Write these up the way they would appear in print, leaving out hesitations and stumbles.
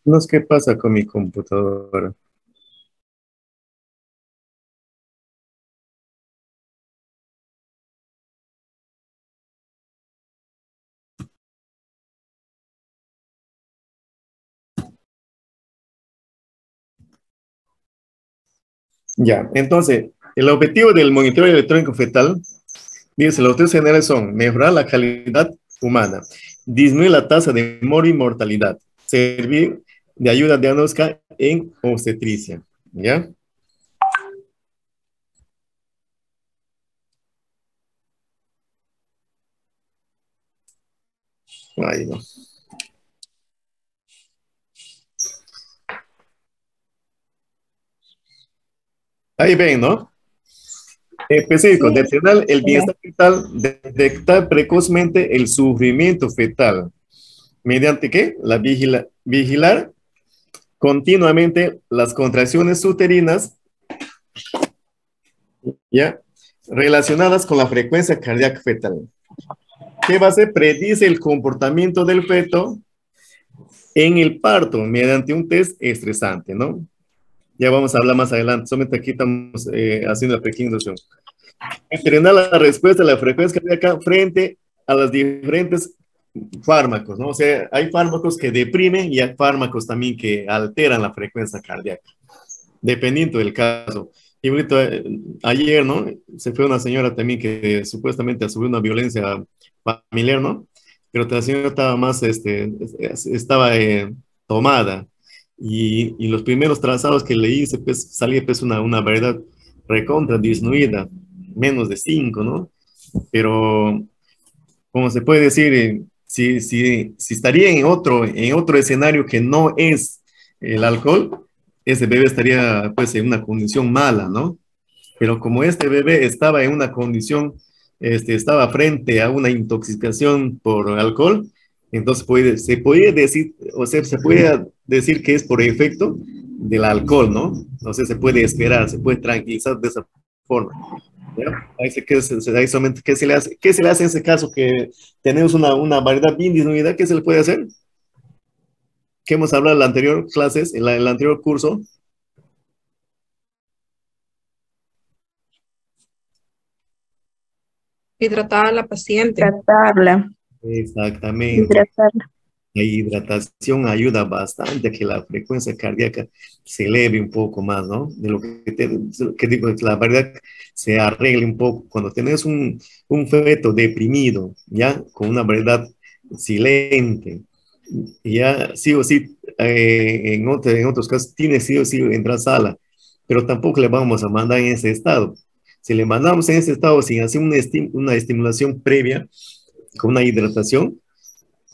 No sé qué pasa con mi computadora. Ya, entonces, el objetivo del monitoreo electrónico fetal, dice, los objetivos generales son mejorar la calidad humana, disminuir la tasa de mortalidad, servir de ayuda diagnóstica en obstetricia. ¿Ya? Ahí no. Ahí ven, ¿no? Específico, Sí, detectar el bienestar fetal, detectar precozmente el sufrimiento fetal. ¿Mediante qué? Vigilar continuamente las contracciones uterinas, ¿ya? Relacionadas con la frecuencia cardíaca fetal. ¿Qué va a hacer? Predice el comportamiento del feto en el parto mediante un test estresante, ¿no? Ya vamos a hablar más adelante, solamente aquí estamos haciendo la pequeña introducción. Entrenar la respuesta a la frecuencia cardíaca frente a los diferentes fármacos, ¿no? O sea, hay fármacos que deprimen y hay fármacos también que alteran la frecuencia cardíaca, dependiendo del caso. Y ahorita, ayer, ¿no? Se fue una señora también que supuestamente ha sufrido una violencia familiar, ¿no? Pero la señora estaba más, estaba tomada. Y los primeros trazados que le hice, pues salía pues una variedad recontra disminuida, menos de 5, ¿no? Pero, como se puede decir, si estaría en otro escenario que no es el alcohol, ese bebé estaría pues en una condición mala, ¿no? Pero como este bebé estaba en una condición, estaba frente a una intoxicación por alcohol, entonces se puede decir, o sea, se puede decir que es por efecto del alcohol, ¿no? O sea, se puede esperar, se puede tranquilizar de esa forma. ¿Ya? Ahí ahí solamente, qué se le hace en ese caso? Que tenemos una variedad bien disminuida, ¿qué se le puede hacer? Que hemos hablado en la anterior clases, en el anterior curso. hidratar a la paciente. Tratarla, Exactamente. hidratarla. La hidratación ayuda bastante a que la frecuencia cardíaca se eleve un poco más, ¿no? De lo que digo, que la verdad se arregle un poco. Cuando tienes un feto deprimido, ¿ya? Con una verdad silente, ya sí o sí, en otros casos, tiene sí o sí entrar a sala, pero tampoco le vamos a mandar en ese estado. Si le mandamos en ese estado sin hacer una estimulación previa, con una hidratación,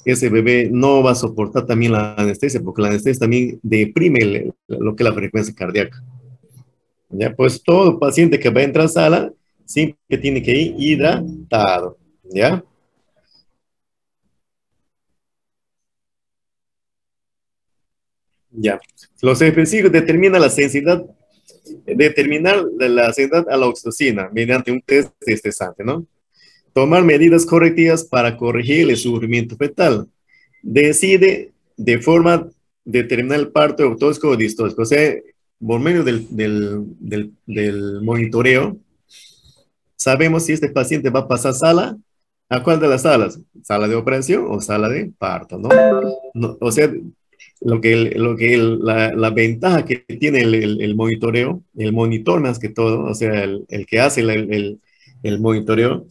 ese bebé no va a soportar también la anestesia, porque la anestesia también deprime lo que es la frecuencia cardíaca. Ya, pues todo paciente que va a entrar a sala, siempre tiene que ir hidratado. ¿Ya? Ya. Los específicos determinan la sensibilidad, determinar la sensibilidad a la oxitocina mediante un test estresante, ¿no? Tomar medidas correctivas para corregir el sufrimiento fetal. Decide de forma determinar el parto ortóxico o distóxico. O sea, por medio del monitoreo, sabemos si este paciente va a pasar sala, ¿a cuál de las salas? ¿Sala de operación o sala de parto? ¿No? O sea, la ventaja que tiene el monitoreo, el monitor más que todo, o sea, el que hace el monitoreo,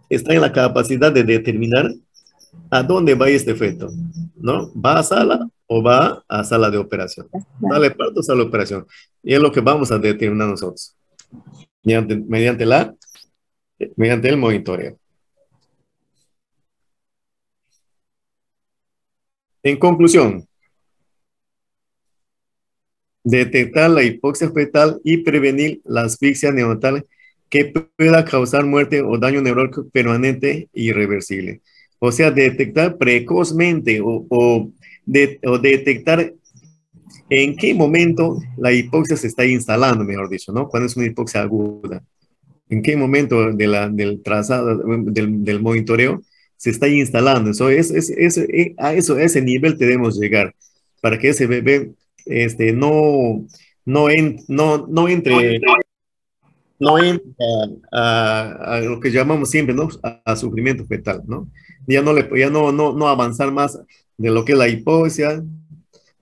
está en la capacidad de determinar a dónde va este feto, ¿no? ¿Va a sala o va a sala de operación? Sale parto o sala de operación. Y es lo que vamos a determinar nosotros, mediante el monitoreo. En conclusión, detectar la hipoxia fetal y prevenir la asfixia neonatal que pueda causar muerte o daño neurológico permanente e irreversible. O sea, detectar precozmente o detectar en qué momento la hipoxia se está instalando, mejor dicho, ¿no? Cuando es una hipoxia aguda. En qué momento del trazado, del monitoreo se está instalando. A ese nivel debemos llegar para que ese bebé no entre a lo que llamamos siempre, ¿no? A sufrimiento fetal, ¿no? Ya no avanzar más de lo que es la hipoxia.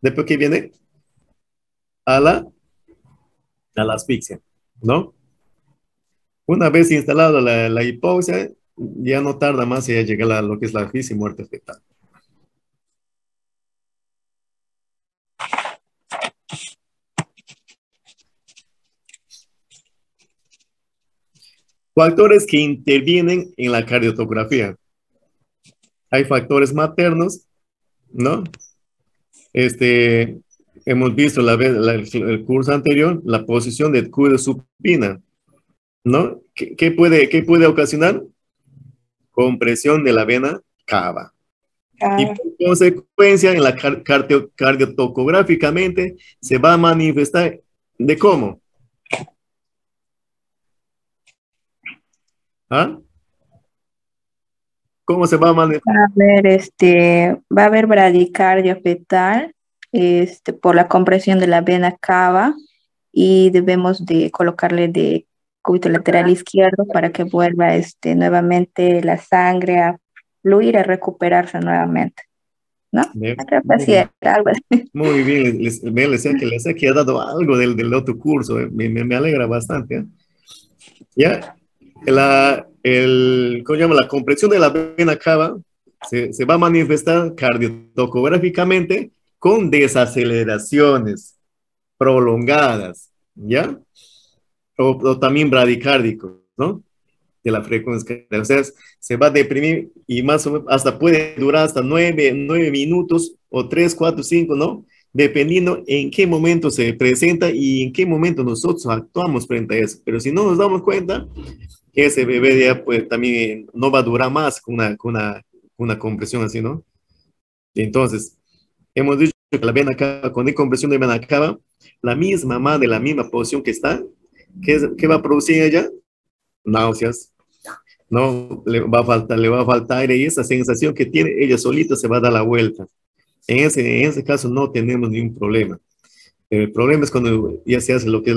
Después que viene a la asfixia, ¿no? Una vez instalada la hipoxia, ya no tarda más en llegar a lo que es la asfixia y muerte fetal. Factores que intervienen en la cardiotografía. Hay factores maternos, ¿no? Hemos visto el curso anterior, la posición de cuello supina, ¿no? ¿Qué puede ocasionar? Compresión de la vena cava. Y por consecuencia, en la cardiotocográficamente se va a manifestar de cómo. ¿Ah? ¿Cómo se va a manifestar? A ver, va a haber bradicardia fetal, por la compresión de la vena cava, y debemos de colocarle de cúbito lateral izquierdo para que vuelva, nuevamente la sangre a fluir, a recuperarse nuevamente, ¿no? Algo así. Muy bien, les decía que ha dado algo del otro curso, me alegra bastante, ¿eh? Ya, ¿cómo se llama? La compresión de la vena cava se va a manifestar cardiotocográficamente con desaceleraciones prolongadas, ¿ya? O también bradicárdicos, ¿no? De la frecuencia cardíaca. O sea, se va a deprimir y más o menos hasta puede durar hasta 9 minutos o 3, 4, 5, ¿no? Dependiendo en qué momento se presenta y en qué momento nosotros actuamos frente a eso. Pero si no nos damos cuenta, ese bebé ya pues también no va a durar más con una compresión así, ¿no? Entonces, hemos dicho que la vena cava, cuando hay compresión de vena cava, la misma madre, la misma posición que está, ¿qué va a producir ella? Náuseas, ¿no? Le va a faltar aire y esa sensación que tiene, ella solita se va a dar la vuelta. En ese caso no tenemos ningún problema. El problema es cuando ya se hace lo que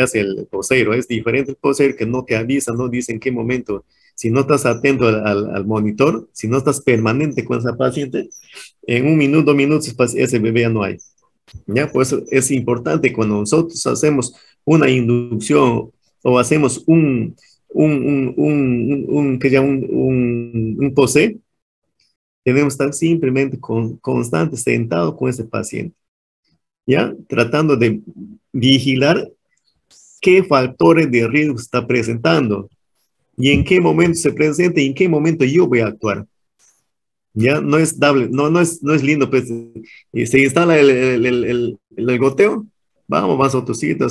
hace el poseiro. Es diferente el poseiro que no te avisa, no dice en qué momento. Si no estás atento al monitor, si no estás permanente con esa paciente, en 1 minuto, 2 minutos, ese bebé ya no hay. ¿Ya? Por eso es importante cuando nosotros hacemos una inducción o hacemos un POSE, tenemos que estar simplemente constante, sentado con ese paciente, ¿ya? Tratando de vigilar qué factores de riesgo está presentando y en qué momento se presenta y en qué momento yo voy a actuar. Ya no es dable, no es lindo, pues, y se instala el goteo, vamos a otro sitio,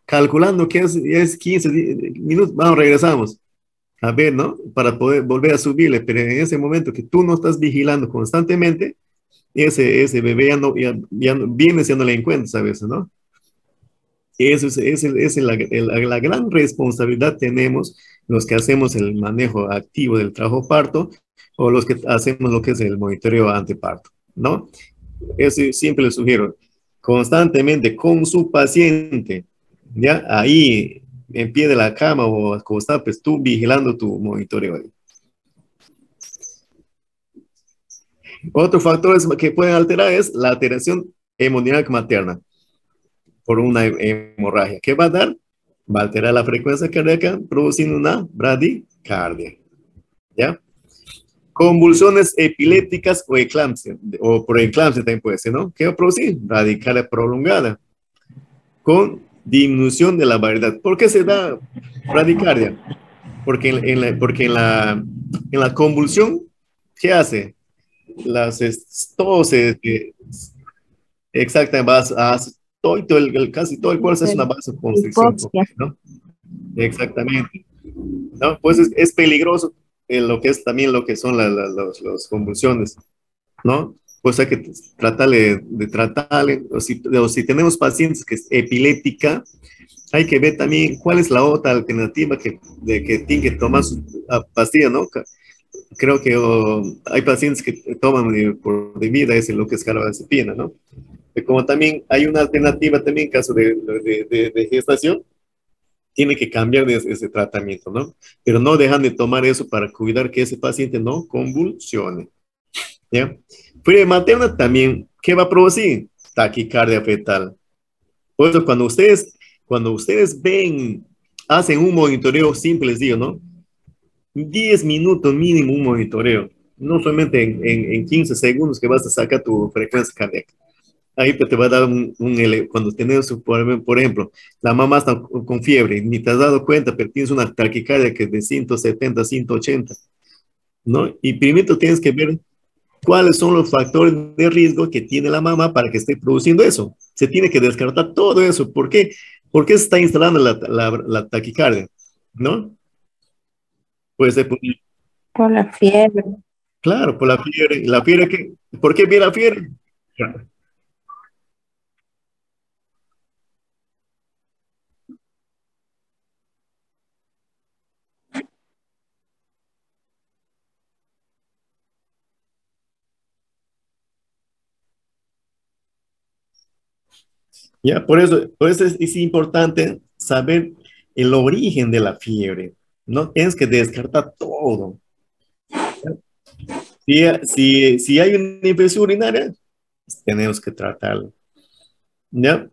calculando que es 15 minutos, vamos, regresamos, a ver, ¿no? Para poder volver a subirle, pero en ese momento que tú no estás vigilando constantemente, ese bebé ya no viene siendo la encuentras a veces, ¿no? Eso es la gran responsabilidad tenemos los que hacemos el manejo activo del trabajo parto o los que hacemos lo que es el monitoreo anteparto, ¿no? Eso siempre les sugiero, constantemente con su paciente, ¿ya? Ahí, en pie de la cama o acostado, pues tú vigilando tu monitoreo ahí. Otro factor que pueden alterar es la alteración hemodinámica materna por una hemorragia. ¿Qué va a dar? Va a alterar la frecuencia cardíaca, produciendo una bradicardia, ¿ya? Convulsiones epilépticas o eclampsia, o preeclampsia también puede ser, ¿no? ¿Qué va a producir? Bradicardia prolongada, con disminución de la variedad. ¿Por qué se da bradicardia? Porque en la convulsión, ¿qué hace? Todo se, exactamente, casi todo el cuerpo es una vasoconstricción, ¿no? Exactamente, ¿no? Pues es peligroso lo que es también lo que son las convulsiones, ¿no? Pues hay que tratarle, o si tenemos pacientes que es epiléptica, hay que ver también cuál es la otra alternativa que tiene que tomar su pastilla, ¿no? creo que hay pacientes que toman por de vida ese lo que es carbamazepina, ¿no? Como también hay una alternativa también en caso de gestación, tiene que cambiar de ese tratamiento, ¿no? Pero no dejan de tomar eso para cuidar que ese paciente no convulsione, ¿ya? Fiebre materna también, ¿qué va a producir? Taquicardia fetal. Por eso cuando ustedes ven, hacen un monitoreo simple, les digo, ¿no? 10 minutos mínimo un monitoreo, no solamente en 15 segundos que vas a sacar tu frecuencia cardíaca. Ahí te va a dar cuando tienes, por ejemplo, la mamá está con fiebre, ni te has dado cuenta, pero tienes una taquicardia que es de 170, 180, ¿no? Y primero tienes que ver cuáles son los factores de riesgo que tiene la mamá para que esté produciendo eso. Se tiene que descartar todo eso. ¿Por qué? ¿Por qué se está instalando la taquicardia? ¿No? Pues Por la fiebre. claro, por la fiebre. ¿La fiebre qué? ¿Por qué viene la fiebre? Ya, por eso es importante saber el origen de la fiebre. No tienes que descartar todo. Si hay una infección urinaria, tenemos que tratarlo. ¿Ya?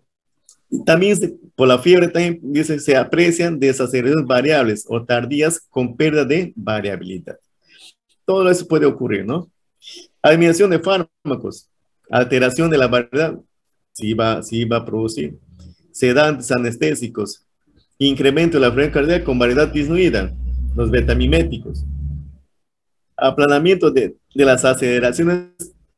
También por la fiebre también dice, se aprecian desaceleraciones variables o tardías con pérdida de variabilidad. Todo eso puede ocurrir, ¿no? Eliminación de fármacos, alteración de la variedad, sí va a producir. Sedantes anestésicos, incremento de la frecuencia cardíaca con variedad disminuida, los betamiméticos, aplanamiento de las aceleraciones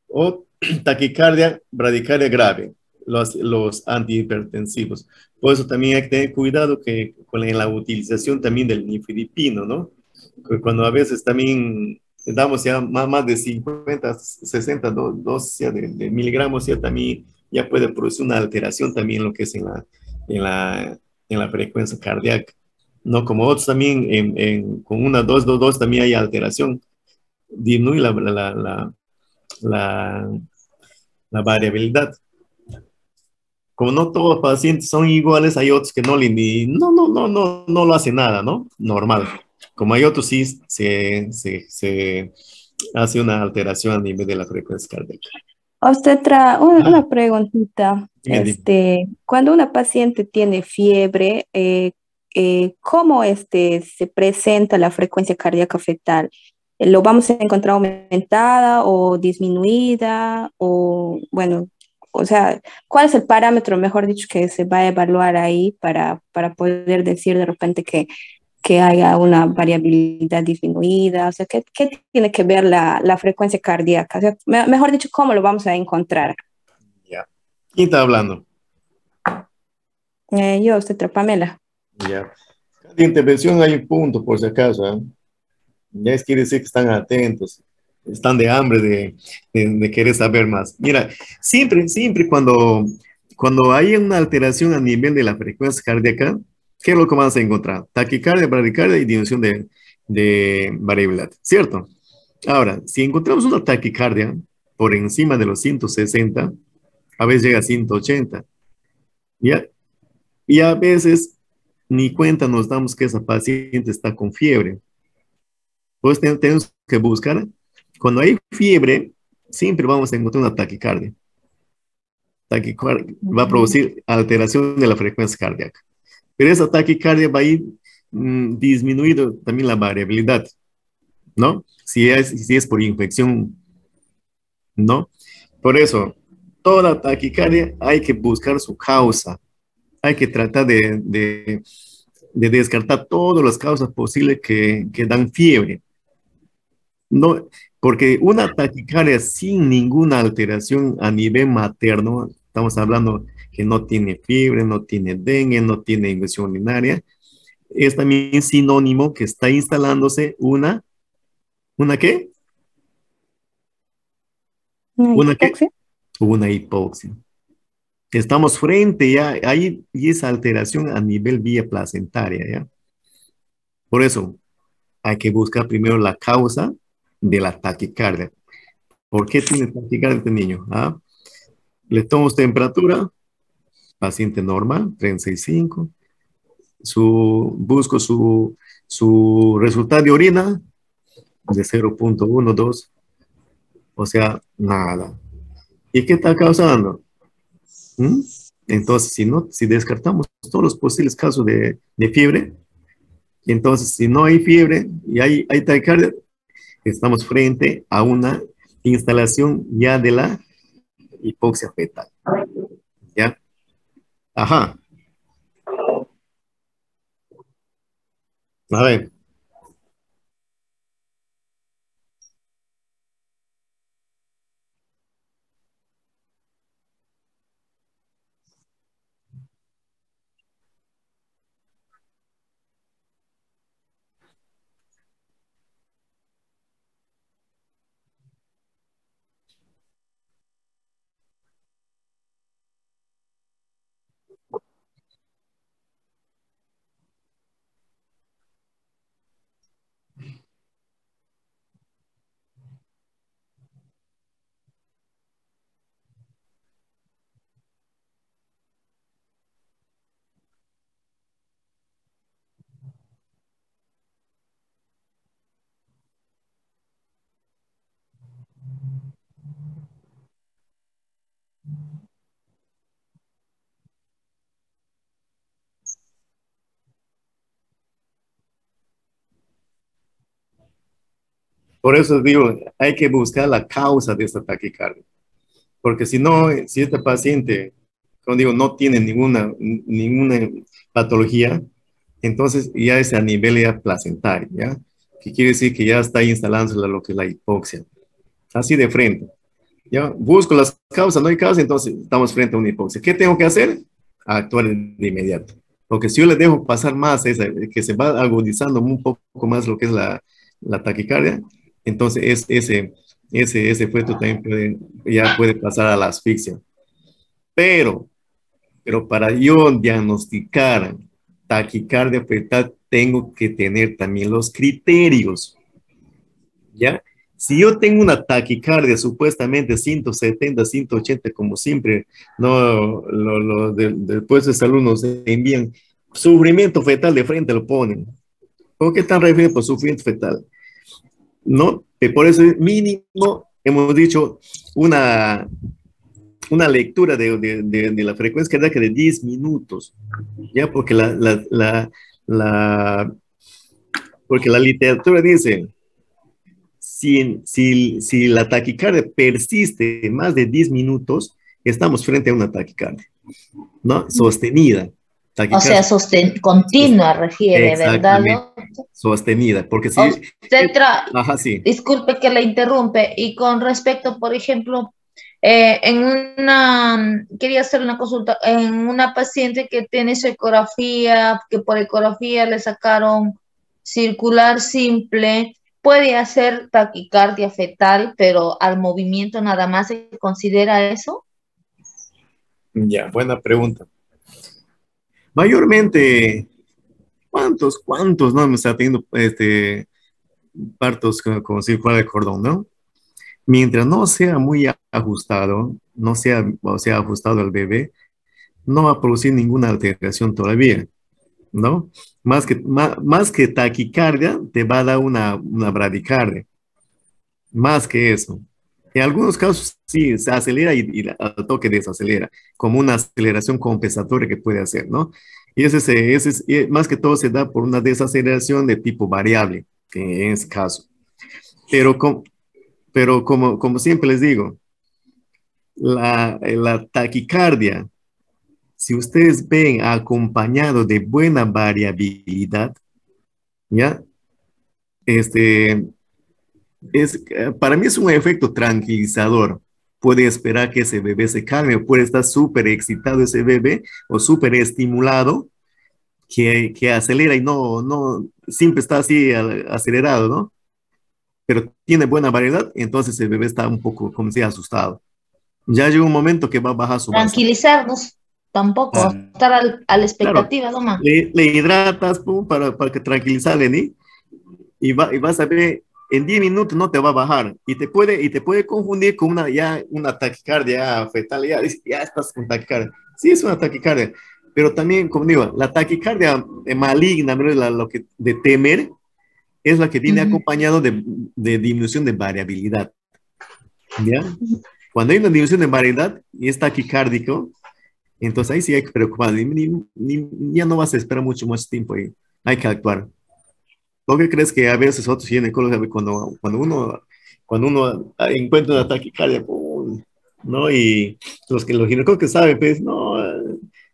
o taquicardia, bradicardia grave, los antihipertensivos. Por eso también hay que tener cuidado que con la utilización también del nifedipino, ¿no? Cuando a veces también damos ya más de 50, 60 dosis de miligramos, ya también ya puede producir una alteración también lo que es en la, en la frecuencia cardíaca. No como otros también, con una dos dosis también hay alteración, disminuye la, la variabilidad. Como no todos los pacientes son iguales, hay otros que no lo hacen nada, ¿no? Normal. Como hay otros sí se hace una alteración a nivel de la frecuencia cardíaca. Obstetra, Ah, una preguntita. dime. Cuando una paciente tiene fiebre, ¿cómo se presenta la frecuencia cardíaca fetal? ¿Lo vamos a encontrar aumentada o disminuida? O, bueno, o sea, ¿cuál es el parámetro, mejor dicho, que se va a evaluar ahí para poder decir de repente que haya una variabilidad disminuida? O sea, ¿qué tiene que ver la frecuencia cardíaca? O sea, mejor dicho, ¿cómo lo vamos a encontrar? Ya. ¿Quién está hablando? Yo, usted, Pamela. Ya. Cada intervención hay un punto, por si acaso, ¿eh? Ya es quiere decir que están atentos, están de hambre de querer saber más. Mira, siempre cuando hay una alteración a nivel de la frecuencia cardíaca, ¿qué es lo que vamos a encontrar? Taquicardia, bradicardia y disminución de variabilidad, ¿cierto? Ahora, si encontramos una taquicardia por encima de los 160, a veces llega a 180, ¿ya? Y a veces ni cuenta nos damos que esa paciente está con fiebre. Pues tenemos que buscar, cuando hay fiebre, siempre vamos a encontrar una taquicardia. Taquicardia va a Ujú. producir alteración de la frecuencia cardíaca. Pero esa taquicardia va a ir disminuido también la variabilidad, ¿no? Si es por infección, ¿no? Por eso, toda taquicardia hay que buscar su causa. Hay que tratar de descartar todas las causas posibles que dan fiebre. No, porque una taquicardia sin ninguna alteración a nivel materno, estamos hablando que no tiene fiebre, no tiene dengue, no tiene infección urinaria, es también sinónimo que está instalándose ¿una qué? ¿Una ¿Una qué? hipoxia? Una hipoxia. Estamos frente ya, hay esa alteración a nivel vía placentaria, ¿ya? Por eso hay que buscar primero la causa, de la taquicardia. ¿Por qué tiene taquicardia este niño? ¿Ah? Le tomo su temperatura, paciente normal, 35. Busco su resultado de orina de 0.12, o sea, nada. ¿Y qué está causando? ¿Mm? Entonces, si descartamos todos los posibles casos de fiebre, entonces si no hay fiebre y hay taquicardia, estamos frente a una instalación ya de la hipoxia fetal. ¿Ya? Ajá. A ver. Por eso digo, hay que buscar la causa de esta taquicardia. Porque si no, si este paciente, como digo, no tiene ninguna patología, entonces ya es a nivel ya placentario, ¿ya? Que quiere decir que ya está instalándose lo que es la hipoxia. Así de frente. ¿Ya? Busco las causas, no hay causa, entonces estamos frente a una hipoxia. ¿Qué tengo que hacer? Actuar de inmediato. Porque si yo le dejo pasar más, que se va agudizando un poco más lo que es la taquicardia, entonces ese efecto también ya puede pasar a la asfixia. Pero para yo diagnosticar taquicardia fetal, tengo que tener también los criterios, ¿ya? Si yo tengo una taquicardia supuestamente 170, 180, como siempre, no, del puesto de salud nos envían sufrimiento fetal de frente, lo ponen. ¿Por qué están refiriendo por sufrimiento fetal? No, que por eso mínimo hemos dicho una lectura de la frecuencia cardíaca de 10 minutos, ¿ya? Porque la literatura dice, si la taquicardia persiste más de 10 minutos, estamos frente a una taquicardia, ¿no? Sostenida. O sea, continua refiere, ¿verdad? Exactamente, sostenida, porque si... Ajá, sí. Disculpe que le interrumpe, y con respecto, por ejemplo, quería hacer una consulta, en una paciente que tiene su ecografía, que por ecografía le sacaron circular simple, puede hacer taquicardia fetal, pero al movimiento nada más se considera eso. Ya, buena pregunta. Mayormente, ¿cuántos no me está teniendo partos con circular de cordón, no? Mientras no sea muy ajustado, no sea, o sea, ajustado al bebé, no va a producir ninguna alteración todavía, ¿no? Más que taquicardia, te va a dar una bradicardia, más que eso. En algunos casos sí, se acelera y al toque desacelera, como una aceleración compensatoria que puede hacer, ¿no? Y más que todo se da por una desaceleración de tipo variable, que en ese caso. Pero, como siempre les digo, la taquicardia, si ustedes ven acompañado de buena variabilidad, ¿ya? Para mí es un efecto tranquilizador. Puede esperar que ese bebé se calme, o puede estar súper excitado ese bebé o súper estimulado que acelera y no, siempre está así acelerado, ¿no? Pero tiene buena variedad, entonces el bebé está un poco, como si asustado. Ya llega un momento que va a bajar su masa. Tranquilizarnos tampoco, estar a la expectativa, claro, le hidratas para que tranquilizarle, ¿no? Y vas a ver en 10 minutos no te va a bajar y te puede confundir con una taquicardia fetal, ya estás con taquicardia. Sí, es una taquicardia, pero también, como digo, la taquicardia maligna, ¿no? Lo que de temer, es la que viene acompañado de disminución de variabilidad, ¿ya? Cuando hay una disminución de variabilidad y es taquicárdico, entonces ahí sí hay que preocuparse, ya no vas a esperar mucho más tiempo ahí, hay que actuar. ¿Por qué crees que a veces otros ginecólogos, cuando uno encuentra una taquicardia, ¡pum!, ¿no? Y los ginecólogos que saben, pues, no,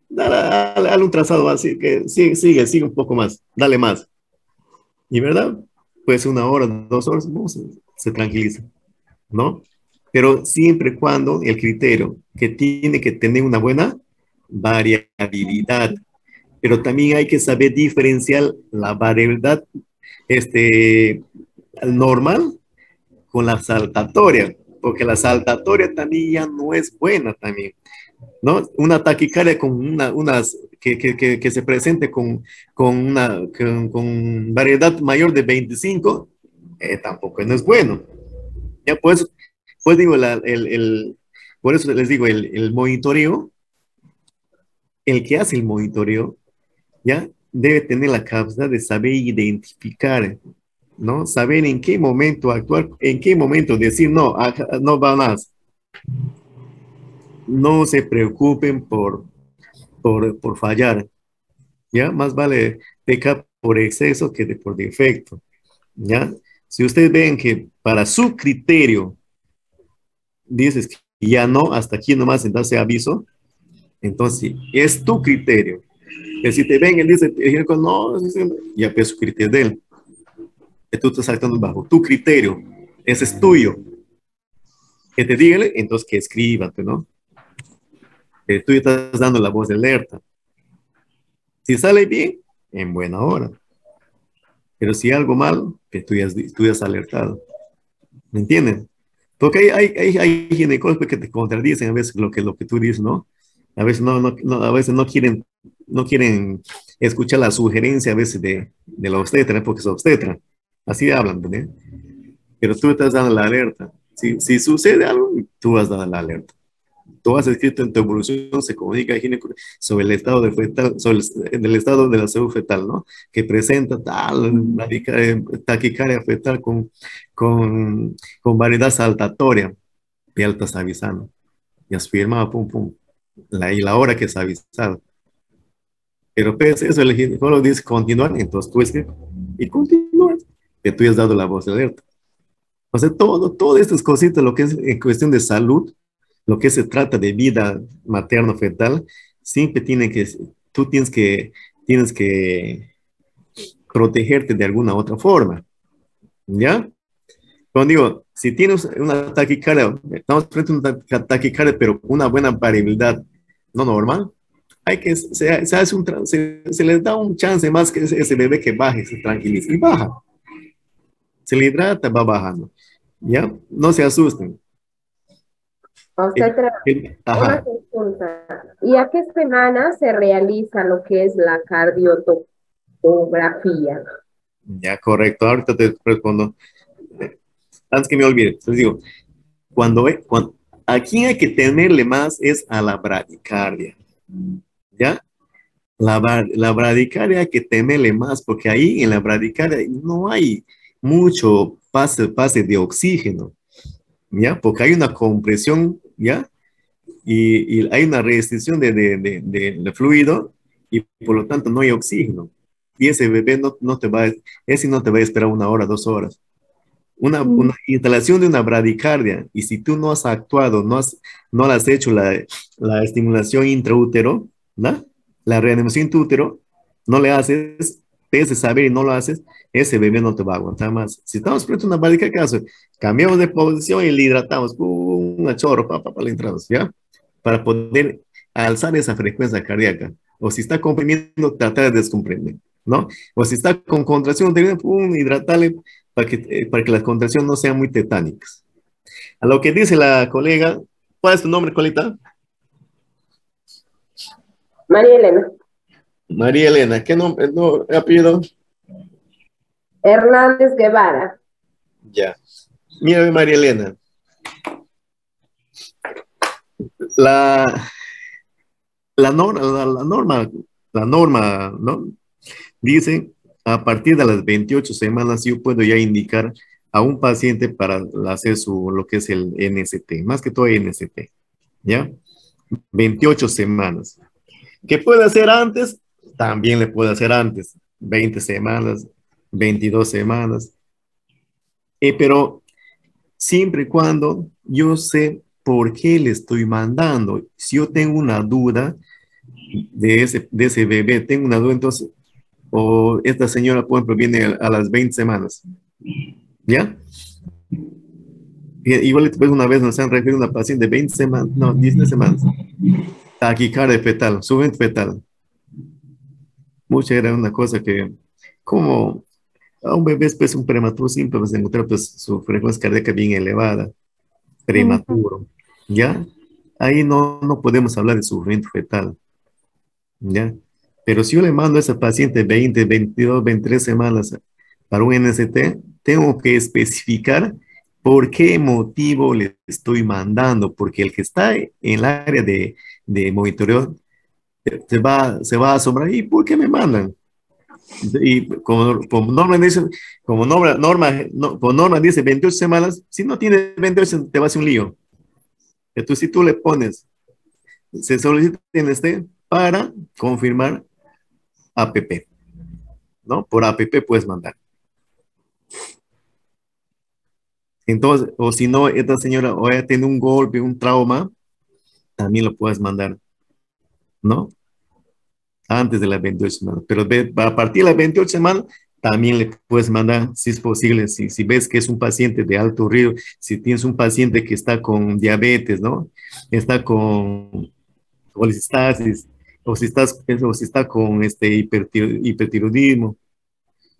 dale un trazado, así que sigue un poco más, dale más. Y verdad, pues 1 hora, 2 horas, no, se tranquiliza, ¿no? Pero siempre y cuando el criterio que tiene que tener una buena variabilidad, pero también hay que saber diferenciar la variabilidad normal con la saltatoria, porque la saltatoria también ya no es buena también, ¿no? Una taquicardia con que se presente con variedad mayor de 25, tampoco no es bueno. Ya pues digo, por eso les digo, el monitoreo, el que hace el monitoreo, ya debe tener la capacidad de saber identificar, ¿no? Saber en qué momento actuar, en qué momento decir, no, no va más. No se preocupen por fallar, ¿ya? Más vale pecar por exceso que por defecto, ¿ya? Si ustedes ven que para su criterio dices que ya no, hasta aquí nomás, entonces aviso, entonces es tu criterio. Que si te ven y dice, no, ya es su criterio de él, que tú estás actuando bajo tu criterio, ese es tuyo. Que te diga, entonces que escríbate, ¿no? Que tú estás dando la voz de alerta. Si sale bien, en buena hora. Pero si algo malo, que tú ya has alertado. ¿Me entienden? Porque hay ginecólogos que te contradicen a veces lo que tú dices, ¿no? A veces a veces no quieren escuchar la sugerencia a veces de la obstetra, porque es obstetra. Así hablan, ¿no? Pero tú estás dando la alerta. Si sucede algo, tú vas dando la alerta. Tú has escrito en tu evolución, se comunica al ginecólogo sobre el estado de fetal, el estado de la salud fetal, ¿no? Que presenta taquicardia fetal con variedad saltatoria, y ya estás avisando. Y has firmado, pum, pum, y la hora que es avisado. Pero pues eso el ginecólogo dice continuar, entonces tú escribes y continúas, que tú ya has dado la voz de alerta. O sea, todas estas cositas, lo que es en cuestión de salud, lo que se trata de vida materno-fetal, siempre tú tienes que protegerte de alguna otra forma, ¿ya? Cuando digo, si tienes una taquicardia, estamos frente a una taquicardia, pero con una buena variabilidad no normal, se hace se le da un chance más que ese bebé que baje, se tranquilice y baja. Se le hidrata, va bajando, ¿ya? No se asusten. Obstetra, una Ajá, consulta. ¿Y a qué semana se realiza lo que es la cardiotografía? ya, correcto. Ahorita te respondo. Antes que me olvide, les digo, a quién hay que tenerle más es a la bradicardia, ¿ya? La bradicardia hay que tenerle más porque ahí en la bradicardia no hay mucho pase de oxígeno, ¿ya? Porque hay una compresión, ¿ya? Y hay una restricción de fluido y por lo tanto no hay oxígeno. Y ese bebé ese no te va a esperar 1 hora, 2 horas. Una instalación de una bradicardia, y si tú no has actuado, no le has hecho la estimulación intraútero, ¿no? La reanimación intraútero, no le haces, pese a saber y no lo haces, ese bebé no te va a aguantar más. Si estamos frente a una bradicardia, ¿qué hace? Cambiamos de posición y le hidratamos, un chorro, le entramos, ¿ya? Para poder alzar esa frecuencia cardíaca. O si está comprimiendo, tratar de descomprimir, ¿no? O si está con contracción, hidratarle para que las contracciones no sean muy tetánicas. A lo que dice la colega, ¿cuál es tu nombre, Colita? María Elena. María Elena, ¿qué nombre? No, apellido. Hernández Guevara. Ya. Mira, María Elena, la, la norma, ¿no? Dice, a partir de las 28 semanas yo puedo ya indicar a un paciente para hacer lo que es el NST, más que todo NST, ¿ya? 28 semanas. ¿Qué puede hacer antes? También le puede hacer antes, 20 semanas, 22 semanas, pero siempre y cuando yo sé por qué le estoy mandando. Si yo tengo una duda de ese bebé, tengo una duda, entonces, o esta señora, por ejemplo, viene a las 20 semanas, ¿ya? Igual después una vez nos han referido a una paciente de 20 semanas, no, 19 semanas, taquicardia fetal, subente fetal. Mucha era una cosa que, como a un bebé es un prematuro simple, pues encontrar pues, su frecuencia cardíaca bien elevada, Ujú. prematuro, ¿ya? Ahí no podemos hablar de sufrimiento fetal, ¿ya? Pero si yo le mando a ese paciente 20, 22, 23 semanas para un NST, tengo que especificar por qué motivo le estoy mandando, porque el que está en el área de monitoreo se va a asombrar. ¿Y por qué me mandan? Y como norma dice, como norma dice 28 semanas, si no tiene 28 te va a hacer un lío. Entonces, si tú le pones, se solicita en para confirmar APP, ¿no? Por APP puedes mandar. Entonces, o si no, esta señora o ella tiene un golpe, un trauma, también lo puedes mandar, ¿no? Antes de las 28 semanas. Pero a partir de las 28 semanas, también le puedes mandar, si es posible, si ves que es un paciente de alto riesgo, si tienes un paciente que está con diabetes, ¿no? Está con colestasis, o si está con hipertiroidismo,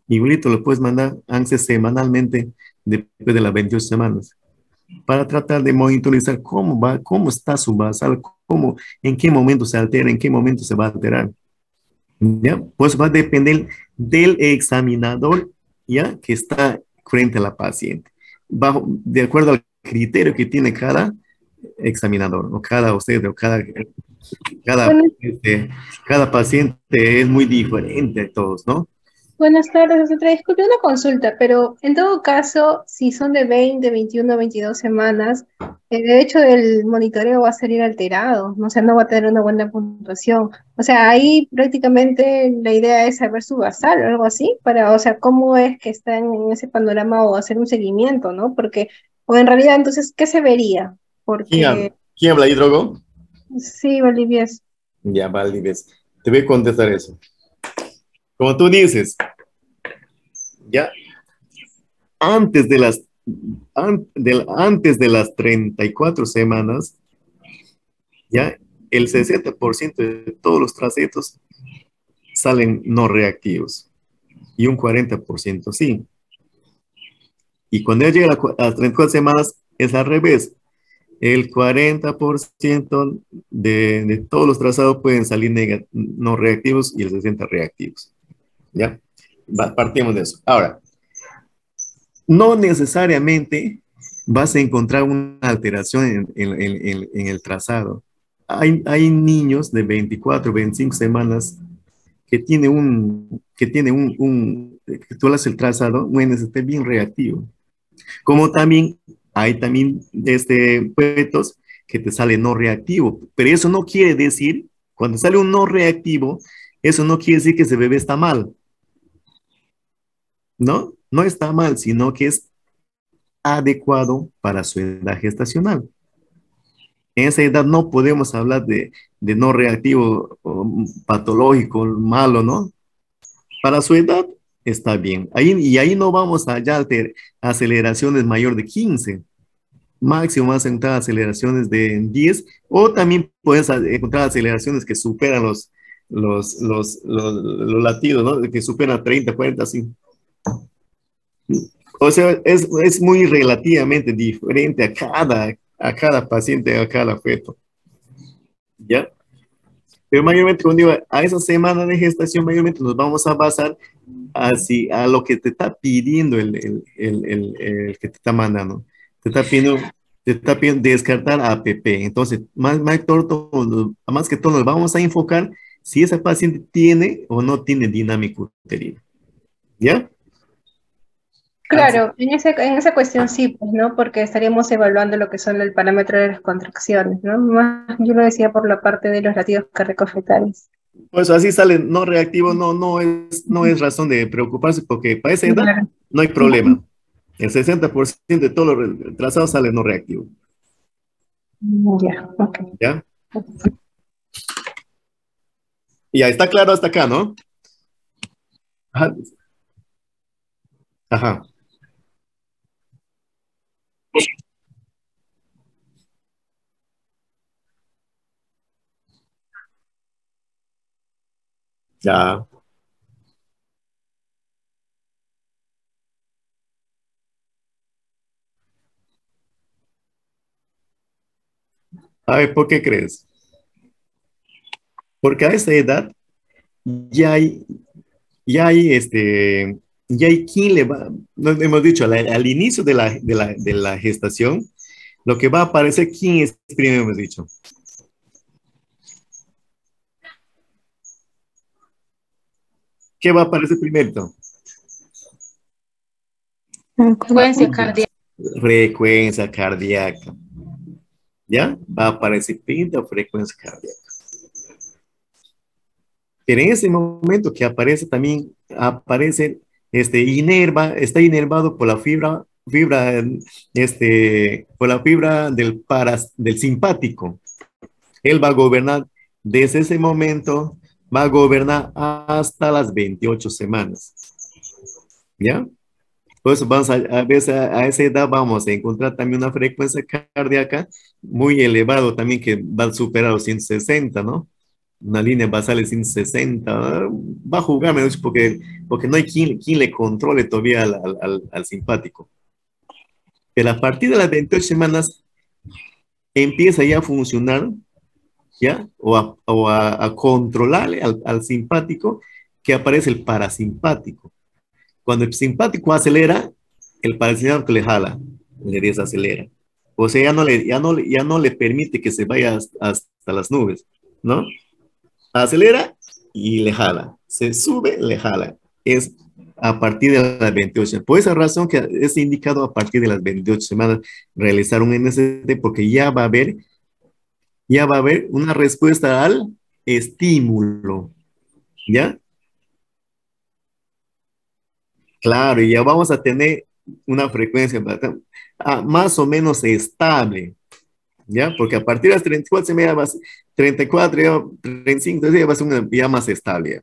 igualito lo puedes mandar antes semanalmente después de las 28 semanas para tratar de monitorizar cómo va, cómo está su basal, cómo, en qué momento se altera, en qué momento se va a alterar. ¿Ya? Pues va a depender del examinador, ¿ya? Que está frente a la paciente, de acuerdo al criterio que tiene cada examinador, o cada usted, o cada, Bueno, este, cada paciente es muy diferente a todos, ¿no? buenas tardes, otra disculpe una consulta, pero en todo caso, si son de 20, 21, 22 semanas, el hecho del monitoreo va a salir alterado, ¿no? O sea, no va a tener una buena puntuación. O sea, ahí prácticamente la idea es saber su basal o algo así, para, o sea, cómo es que está en ese panorama o hacer un seguimiento, ¿no? Porque, o en realidad, entonces, ¿qué se vería? ¿Quién habla? Porque ¿Quién habla ahí, Drogo? sí, Bolivia es. Ya, Valdivieso. Te voy a contestar eso. Como tú dices, ya antes de antes de las 34 semanas, ya el 60% de todos los tracétos salen no reactivos y un 40% sí. Y cuando ya llega a las 34 semanas, es al revés. El 40% de todos los trazados pueden salir no reactivos y el 60% reactivos. ¿Ya? Partimos de eso. Ahora, no necesariamente vas a encontrar una alteración en el trazado. Hay niños de 24, 25 semanas que tú le haces el trazado, un NST bien reactivo. Como también hay también fetos que te sale no reactivo, pero eso no quiere decir, cuando sale un no reactivo, eso no quiere decir que ese bebé está mal, ¿no? No está mal, sino que es adecuado para su edad gestacional. En esa edad no podemos hablar de no reactivo patológico, malo, ¿no? Para su edad está bien. Y ahí no vamos allá a aceleraciones mayor de 15. Máximo vas a encontrar aceleraciones de 10 o también puedes encontrar aceleraciones que superan los latidos, ¿no? Que superan 30, 40, así. O sea, es muy relativamente diferente a cada paciente, a cada feto. ¿Ya? Pero mayormente, cuando digo a esa semana de gestación, mayormente nos vamos a basar así a lo que te está pidiendo el que te está mandando. Te está pidiendo, te está pidiendo descartar APP. Entonces, más que todo nos vamos a enfocar si esa paciente tiene o no tiene dinámico uterino. ¿Ya? Así. Claro, en esa cuestión sí, pues, ¿no? Porque estaríamos evaluando lo que son el parámetro de las contracciones, ¿no? Yo lo decía por la parte de los latidos cardíacos-fetales. Pues así sale no reactivo, no es razón de preocuparse porque para esa edad Claro. no hay problema. El 60% de todos los trazados sale no reactivo. Ya, ok. ¿Ya? Y ya está claro hasta acá, ¿no? Ajá. Ajá. Ya. A ver, ¿por qué crees? Porque a esa edad ya hay, ya hay ya hay quien le va, nos hemos dicho al inicio de la gestación, lo que va a aparecer, ¿quién es primero? Hemos dicho. ¿Qué va a aparecer primero? Frecuencia cardíaca. Frecuencia cardíaca. ¿Ya? Va a aparecer primero frecuencia cardíaca. Pero en ese momento que aparece también, aparece, está inervado por la por la fibra del simpático. Él va a gobernar desde ese momento, va a gobernar hasta las 28 semanas. ¿Ya? Pues vamos a veces a esa edad vamos a encontrar también una frecuencia cardíaca muy elevada también que va a superar los 160, ¿no? Una línea basal de 160, va a jugar menos porque no hay quien le controle todavía al simpático. Pero a partir de las 28 semanas empieza ya a funcionar, ¿ya? O a controlarle al simpático, que aparece el parasimpático. Cuando el simpático acelera, el parasimpático le jala, le desacelera. O sea, ya no le permite que se vaya hasta las nubes, ¿no? Acelera y le jala. Se sube, le jala. Es a partir de las 28. Por esa razón que es indicado a partir de las 28 semanas realizar un NST porque ya va a haber una respuesta al estímulo, ¿ya? Claro, y ya vamos a tener una frecuencia más o menos estable, ¿ya? Porque a partir de las 34 semanas, 34, ya, 35, entonces ya va a ser una ya más estable,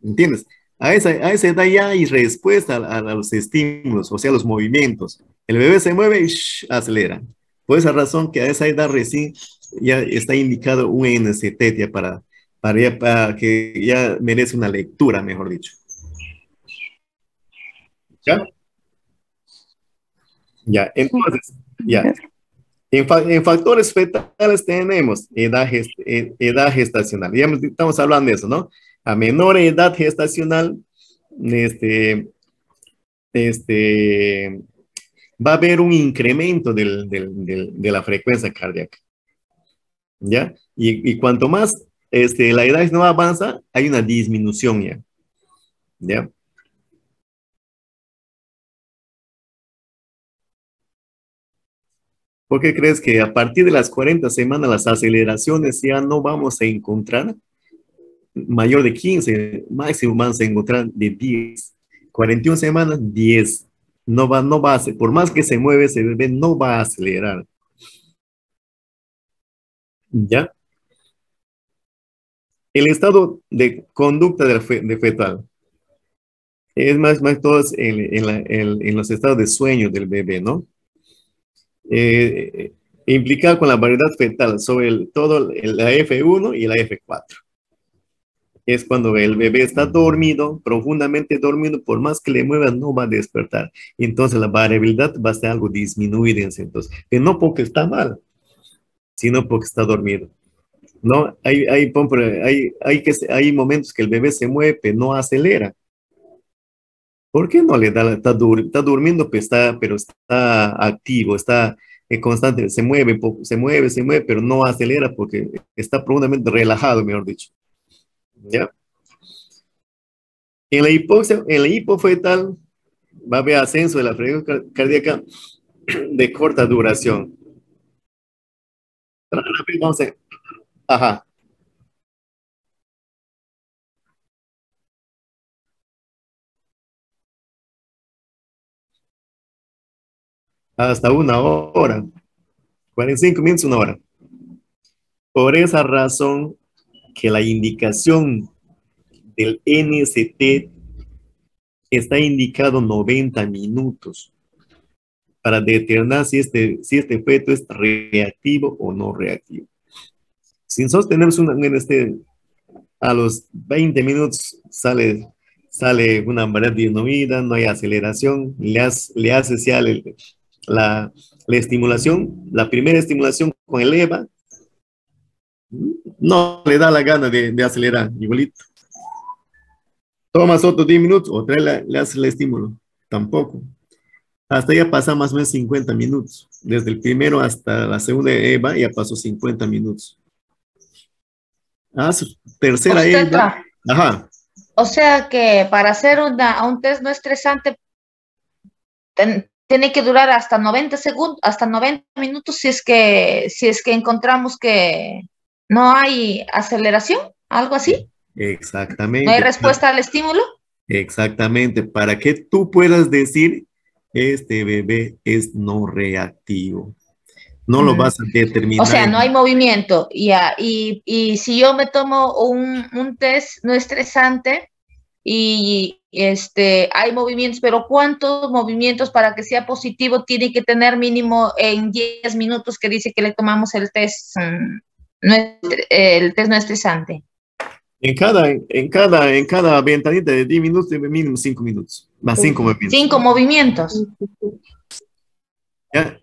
¿entiendes? A esa edad ya hay respuesta a los estímulos, o sea, los movimientos. El bebé se mueve y acelera. Por esa razón que a esa edad recién ya está indicado un NST ya para que ya merece una lectura, mejor dicho. ¿Ya? Ya, entonces, ya. En factores fetales tenemos edad gestacional. Ya estamos hablando de eso, ¿no? A menor edad gestacional, este, este, va a haber un incremento de la frecuencia cardíaca, ¿ya? Y cuanto más la edad no avanza, hay una disminución ya, ¿ya? ¿Por qué crees que a partir de las 40 semanas las aceleraciones ya no vamos a encontrar mayor de 15, máximo vamos a encontrar de 10? 41 semanas, 10. No va a por más que se mueve ese bebé, no va a acelerar, ¿ya? El estado de conducta de fetal es más todos en los estados de sueño del bebé, ¿no? Eh, Implicado con la variedad fetal sobre todo la F1 y la F4. Es cuando el bebé está dormido, profundamente dormido, por más que le muevas, no va a despertar. Entonces la variabilidad va a ser algo disminuida en ese entonces. Que no porque está mal, sino porque está dormido. ¿no? Hay momentos que el bebé se mueve, pero no acelera. ¿Por qué no le da? Está durmiendo, pero está activo, está constante, se mueve, pero no acelera porque está profundamente relajado, mejor dicho. ¿Ya? En la hipoxia, en la hipofetal, va a haber ascenso de la frecuencia cardíaca de corta duración. Vamos a, ajá, hasta una hora, 45 minutos, una hora. Por esa razón que la indicación del NST está indicado 90 minutos para determinar si este feto es reactivo o no reactivo. Si nosotros tenemos a los 20 minutos sale una variedad disminuida, no hay aceleración, le hace ya la estimulación, la primera estimulación con el EVA, no le da la gana de acelerar, igualito. Tomas otros 10 minutos, otra le hace el estímulo, tampoco. Hasta ya pasa más o menos 50 minutos. Desde el primero hasta la segunda EVA ya pasó 50 minutos. Su tercera EVA. Ajá. O sea que para hacer un test no estresante tiene que durar hasta 90 segundos, hasta 90 minutos si es que encontramos que no hay aceleración, algo así. Exactamente. ¿No hay respuesta al estímulo? Exactamente. Para que tú puedas decir, este bebé es no reactivo. No lo vas a determinar. O sea, no hay movimiento. Y si yo me tomo un test no estresante y hay movimientos, pero ¿cuántos movimientos para que sea positivo tiene que tener mínimo en 10 minutos que dice que le tomamos el test no estresante? En cada ventanita de 10 minutos, mínimo 5 minutos. Más 5 movimientos. 5 movimientos. ¿Ya?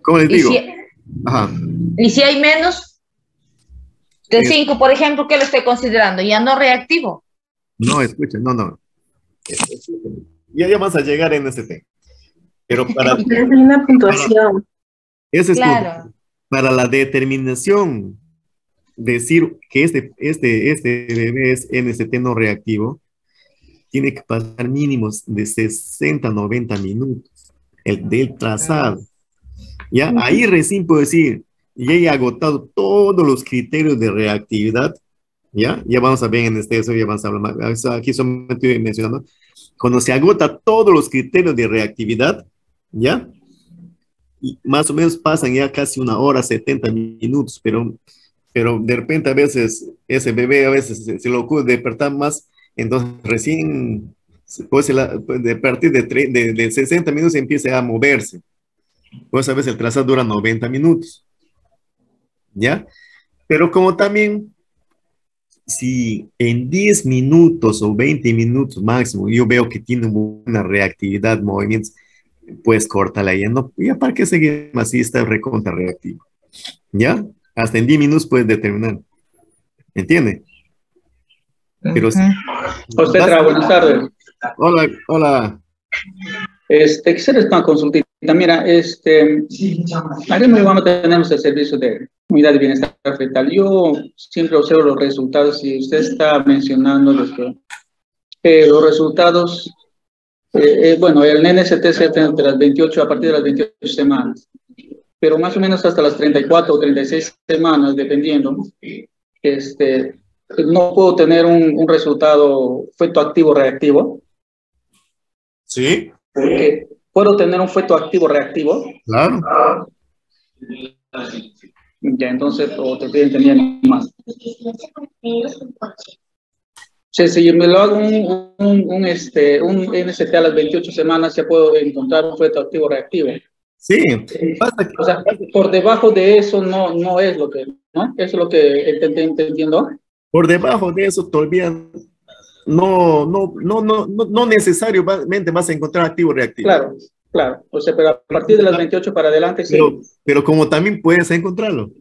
¿Cómo les digo? Ajá. ¿Y si hay menos de 5, por ejemplo, qué le estoy considerando? ¿Ya no reactivo? No, escuchen, no. Ya vamos a llegar en ese tema. Pero para... Hay una puntuación. Ese es claro. Para la determinación, decir que este bebé es NST no reactivo, tiene que pasar mínimos de 60 a 90 minutos del trazado. ¿Ya? Ahí recién puedo decir, ya he agotado todos los criterios de reactividad. ¿Ya? Ya vamos a ver en eso, ya vamos a hablar más. Aquí solamente estoy mencionando. Cuando se agota todos los criterios de reactividad, ¿ya? Y más o menos pasan ya casi una hora, 70 minutos, pero de repente a veces ese bebé a veces se le ocurre despertar más, entonces recién, pues, a partir de 60 minutos empieza a moverse. Pues a veces el trazado dura 90 minutos, ¿ya? Pero como también, si en 10 minutos o 20 minutos máximo yo veo que tiene una reactividad, movimientos, pues córtala ya, no, ya para qué seguir así, está recontra reactivo, ¿ya? Hasta en 10 minutos puedes determinar, ¿entiende? Pero Petra, buenas tardes. Hola. Quisiera una consultita. Mira, aquí muy vamos a tener el servicio de unidad de bienestar fetal. Yo siempre observo los resultados y usted está mencionando los resultados, bueno, el NST se hace entre las 28, a partir de las 28 semanas, pero más o menos hasta las 34 o 36 semanas, dependiendo, no puedo tener un resultado feto activo reactivo. Sí. Porque puedo tener un feto activo reactivo. Claro. Ya, entonces, o te estoy entendiendo más. Si me lo hago un NST a las 28 semanas, ya puedo encontrar un feto activo reactivo. Sí. O sea, por debajo de eso no es lo que, ¿no? Eso es lo que entendiendo. Por debajo de eso todavía no necesariamente vas a encontrar activo reactivo. Claro. O sea, pero a partir de las 28 para adelante sí. Pero como también puedes encontrarlo.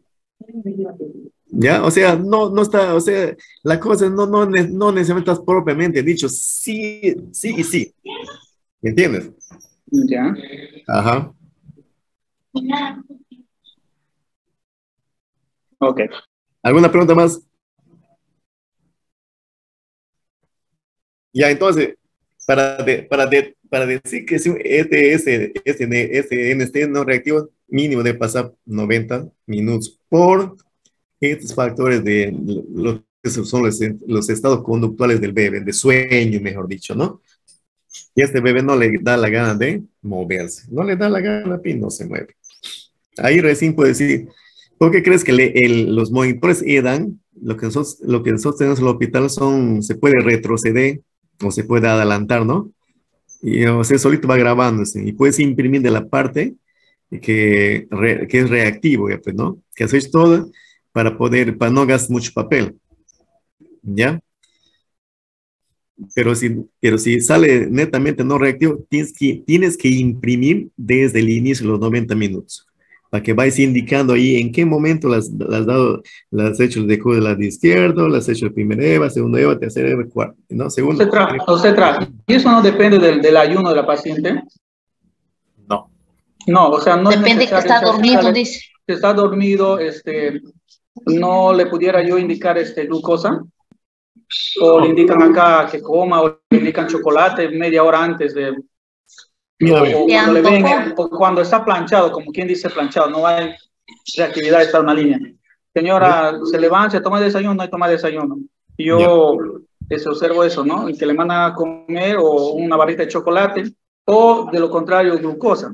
¿Ya? O sea, no está, o sea, la cosa no necesariamente estás propiamente dicho sí, sí y sí. ¿Me entiendes? Ya. Ajá. Ok. ¿Alguna pregunta más? Ya, entonces, para decir que si un este NST no reactivo, mínimo de pasar 90 minutos por estos factores de lo que son los estados conductuales del bebé, de sueño, mejor dicho, ¿no? Y este bebé no le da la gana de moverse, no le da la gana y no se mueve. Ahí recién puede decir, ¿por qué crees que los monitores EDAN, lo que nosotros tenemos en el hospital se puede retroceder o se puede adelantar, ¿no? Y o sea, solito va grabándose y puedes imprimir de la parte que es reactivo, ya, pues, ¿no? Que haces todo para no gastar mucho papel, ¿ya? Pero si sale netamente no reactivo, tienes que imprimir desde el inicio los 90 minutos, para que vayas indicando ahí en qué momento las dado, las has hecho el deco de la de izquierdo, las has hecho el primer EVA, segundo EVA, tercer EVA, cuarto, ¿no? Segundo. ¿Y eso no depende del ayuno de la paciente? No. No, o sea, no es Depende que necesario. está dormido, dice. Si está dormido, no le pudiera yo indicar glucosa, o le indican acá que coma, o le indican chocolate media hora antes de, Mira, a ver. o cuando le ven, o cuando está planchado, como quien dice planchado, no hay reactividad, está en una línea. Señora, se levanta, toma desayuno, no hay toma desayuno. Y yo observo eso, ¿no? Y que le mandan a comer o una barrita de chocolate, o de lo contrario, glucosa.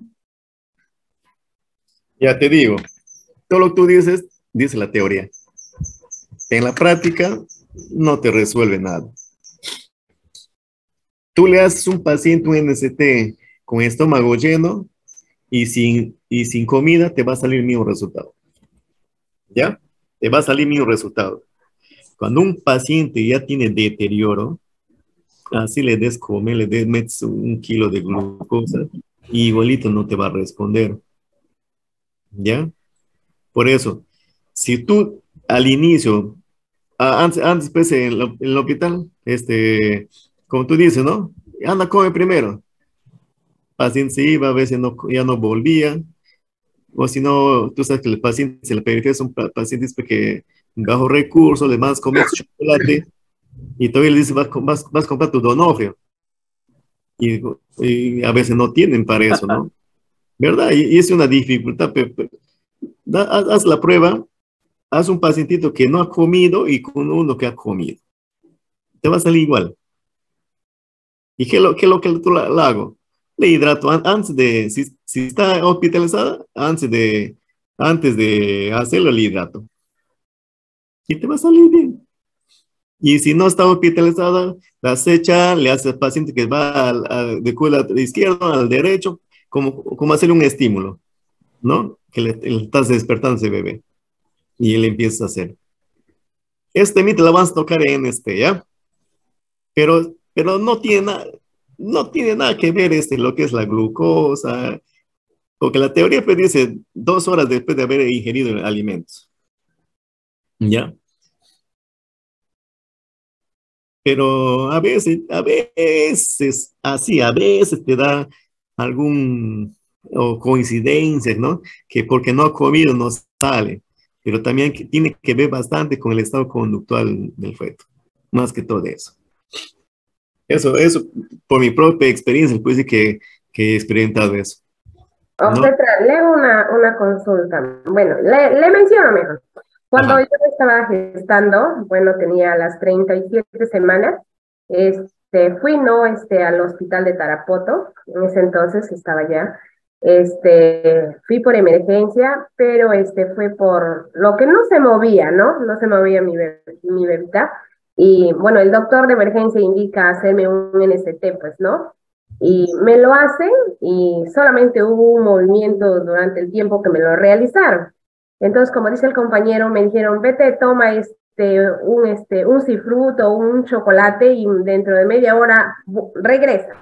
Ya te digo, todo lo que tú dices, dice la teoría. En la práctica, no te resuelve nada. Tú le haces un paciente un NST con estómago lleno y sin comida, te va a salir el mismo resultado. ¿Ya? Te va a salir el mismo resultado. Cuando un paciente ya tiene deterioro, así le des comer, metes 1 kilo de glucosa, y igualito no te va a responder. ¿Ya? Por eso, si tú al inicio, antes pues en el hospital, como tú dices, ¿no? Anda, come primero. Paciente se iba, a veces ya no volvía, o si no, tú sabes que el paciente, se le periferia son pacientes que bajo recursos, le mandas comer chocolate, y todavía le dices, vas a comprar tu Donofrio, y a veces no tienen para eso, ¿no? ¿Verdad? Y es una dificultad, haz la prueba, haz un pacientito que no ha comido y con uno que ha comido. Te va a salir igual. ¿Y qué es lo que la hago? Le hidrato antes de, si está hospitalizada, antes de hacerlo, le hidrato. Y te va a salir bien. Y si no está hospitalizada, la acecha, le hace al paciente que va de cuello izquierdo al derecho, como hacerle un estímulo, ¿no? Que le estás despertando a ese bebé. Y él empieza a hacer. Mito la vas a tocar en ¿ya? Pero no tiene nada que ver lo que es la glucosa, porque la teoría pues dice 2 horas después de haber ingerido alimentos, ¿ya? Pero a veces te da algún, o coincidencia, ¿no? Que porque no ha comido no sale, pero también tiene que ver bastante con el estado conductual del feto, más que todo eso. Eso, por mi propia experiencia, pues sí que he experimentado eso, ¿no? Obstetra, le hago una consulta. Bueno, le menciono mejor. Cuando Ajá. yo estaba gestando, bueno, tenía las 37 semanas, fui, ¿no? Al hospital de Tarapoto, en ese entonces estaba ya, fui por emergencia, pero fue por lo que no se movía, ¿no? No se movía mi bebita, y bueno, el doctor de emergencia indica hacerme un NST, pues, ¿no? Y me lo hacen y solamente hubo un movimiento durante el tiempo que me lo realizaron. Entonces, como dice el compañero, me dijeron, vete, toma un cifruto, un chocolate y dentro de media hora regresa.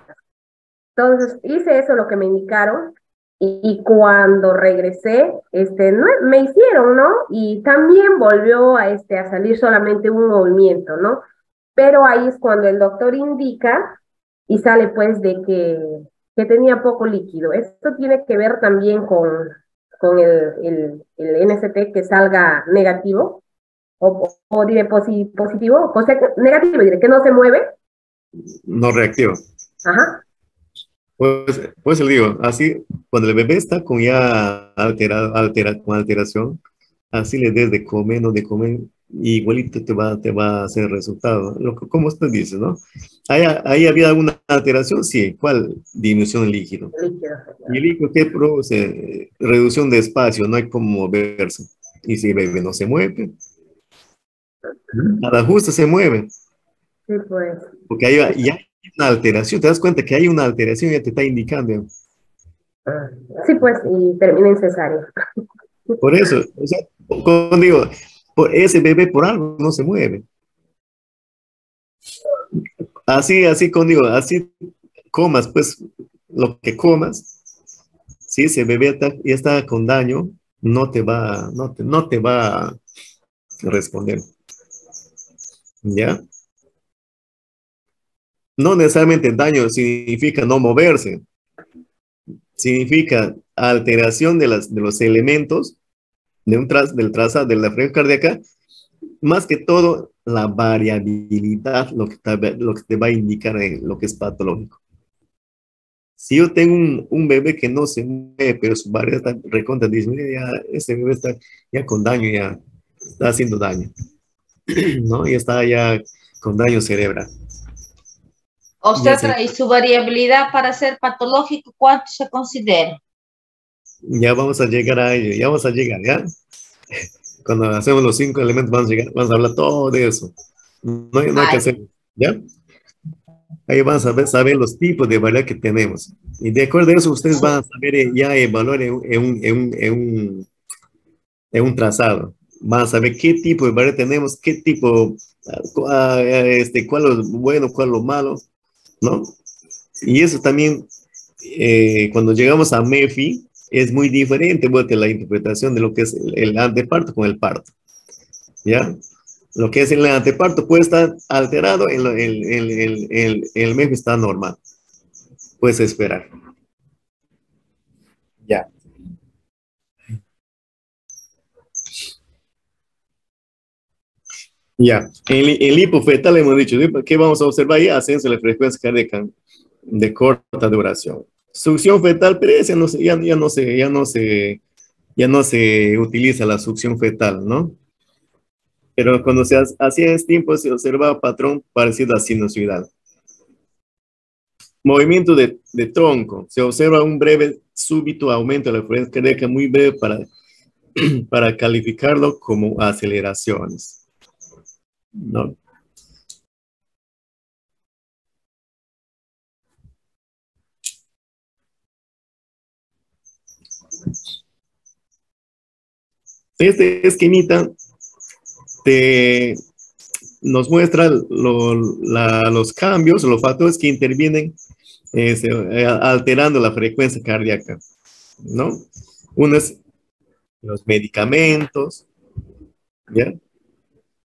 Entonces, hice eso, lo que me indicaron, Y cuando regresé, me hicieron, ¿no? Y también volvió a salir solamente un movimiento, ¿no? Pero ahí es cuando el doctor indica y sale pues de que tenía poco líquido. Esto tiene que ver también con el NST que salga negativo, o diré positivo, o sea, negativo, diré que no se mueve. No reactivo. Ajá. Pues le digo, así, cuando el bebé está con ya con alteración, así le des de comer, no de comer, igualito te va a hacer el resultado. Como usted dice, ¿no? ¿Ahí había alguna alteración? Sí. ¿Cuál? Disminución del líquido. Líquido. ¿Y el líquido qué produce? Reducción de espacio, no hay como moverse. Y si el bebé no se mueve, nada justo se mueve. Sí, pues. Porque ya hay una alteración, te das cuenta que hay una alteración, ya te está indicando. Sí, pues, y termina en cesárea. Por eso, o sea, como digo, ese bebé por algo no se mueve. Así como digo, así comas, pues, lo que comas, si ese bebé ya está con daño, no te va a responder. ¿Ya? No necesariamente daño significa no moverse, significa alteración de los elementos del trazado de la frecuencia cardíaca, más que todo la variabilidad, lo que te va a indicar en lo que es patológico. Si yo tengo un bebé que no se mueve, pero su variabilidad está recontra disminuye, ya ese bebé está ya con daño, ya está haciendo daño, ¿no? Y está ya con daño cerebral. Obstetra, ¿y su variabilidad para ser patológico cuánto se considera? Ya vamos a llegar a ello, ya vamos a llegar, ¿ya? Cuando hacemos los 5 elementos vamos a hablar todo de eso. No hay que hacer, ¿ya? Ahí van a saber los tipos de variabilidad que tenemos. Y de acuerdo a eso, ustedes van a saber ya evaluar en un trazado. Van a saber qué tipo de variabilidad tenemos, qué tipo, cuál es lo bueno, cuál es lo malo, ¿no? Y eso también, cuando llegamos a MEFI, es muy diferente, vuelta la interpretación de lo que es el anteparto con el parto, ¿ya? Lo que es el anteparto puede estar alterado, el MEFI está normal. Puedes esperar. Ya. Ya. En lipofetal hemos dicho, ¿qué vamos a observar ahí? Ascenso de la frecuencia cardíaca de corta duración. Succión fetal, pero ese ya no se utiliza la succión fetal, ¿no? Pero cuando se hacía en tiempo se observaba patrón parecido a sinusoidal. Movimiento de tronco. Se observa un breve súbito aumento de la frecuencia cardíaca, muy breve para calificarlo como aceleraciones, ¿no? Este esquemita nos muestra los cambios, los factores que intervienen alterando la frecuencia cardíaca, ¿no? Uno es los medicamentos, ¿ya?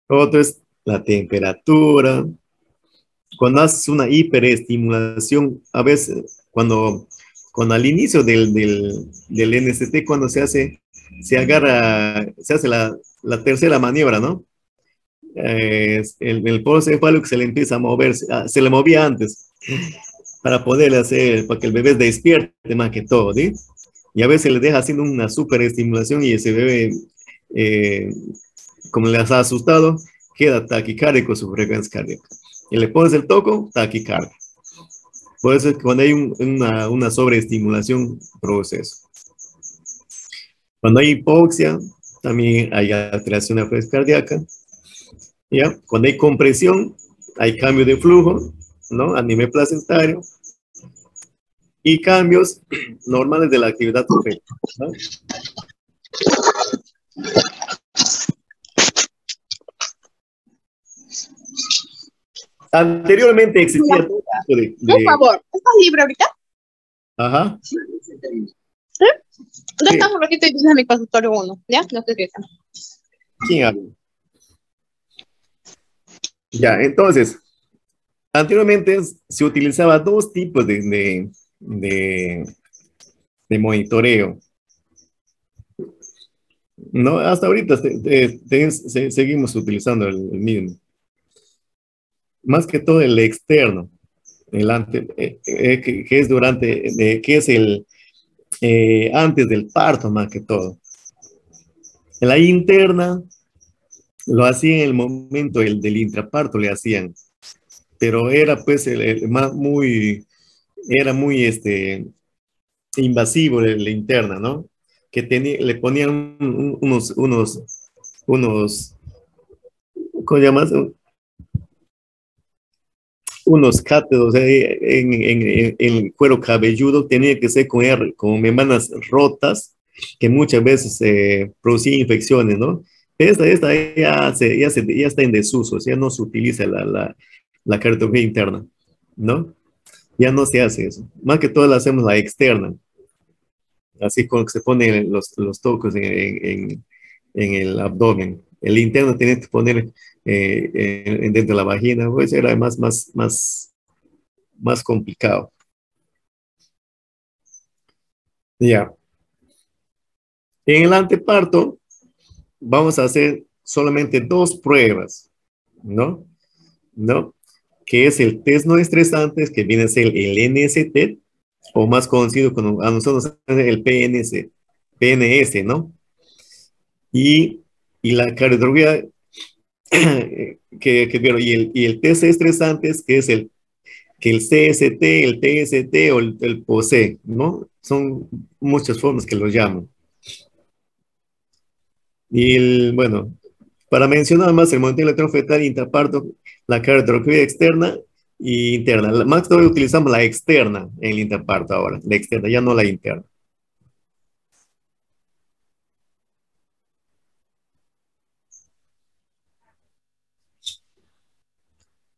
Otro es la temperatura. Cuando haces una hiperestimulación, a veces, cuando al inicio del NST, cuando se hace la tercera maniobra, ¿no? El polo cefálico se le empieza a mover, se le movía antes, para que el bebé despierte más que todo, ¿sí? Y a veces le deja haciendo una superestimulación y ese bebé, como le has asustado, queda taquicárdico su frecuencia cardíaca. Y le pones el toco, taquicardia. Por eso es que cuando hay una sobreestimulación, produce eso. Cuando hay hipoxia, también hay alteración de la frecuencia cardíaca. ¿Ya? Cuando hay compresión, hay cambio de flujo, ¿no? A nivel placentario. Y cambios normales de la actividad fetal, ¿no? Anteriormente existía todo tipo de... Por favor, ¿estás libre ahorita? Ajá. Ya Sí. estamos un ratito y tienes mi consultorio 1, ¿ya? No te quejes. ¿Quién habla? Ya, entonces, anteriormente se utilizaba dos tipos de, de monitoreo, ¿no? Hasta ahorita seguimos utilizando el mismo. Más que todo el externo, que es que es antes del parto, más que todo. La interna lo hacía en el momento del intraparto, le hacían, pero era pues era muy invasivo la interna, ¿no? Que le ponían unos, ¿cómo llamas? Unos cáteros en el cuero cabelludo, tenía que ser con membranas rotas, que muchas veces producían infecciones, ¿no? Esta ya está en desuso, o sea, no se utiliza la cartografía interna, ¿no? Ya no se hace eso. Más que todo la hacemos la externa, así como que se ponen los tocos en el abdomen. El interno tiene que poner dentro de la vagina, pues era más complicado. Ya. En el anteparto vamos a hacer solamente dos pruebas, ¿no? ¿No? Que es el test no estresante, que viene a ser el NST, o más conocido como a nosotros el PNS, ¿no? Y, y la cardiografía y el test estresantes, que es que el CST, el TST o el POSE, ¿no? Son muchas formas que lo llaman. Y bueno, para mencionar más, el monitoreo electrofetal intraparto, la cardiografía externa e interna. Más todavía utilizamos la externa en el intraparto ahora, la externa, ya no la interna.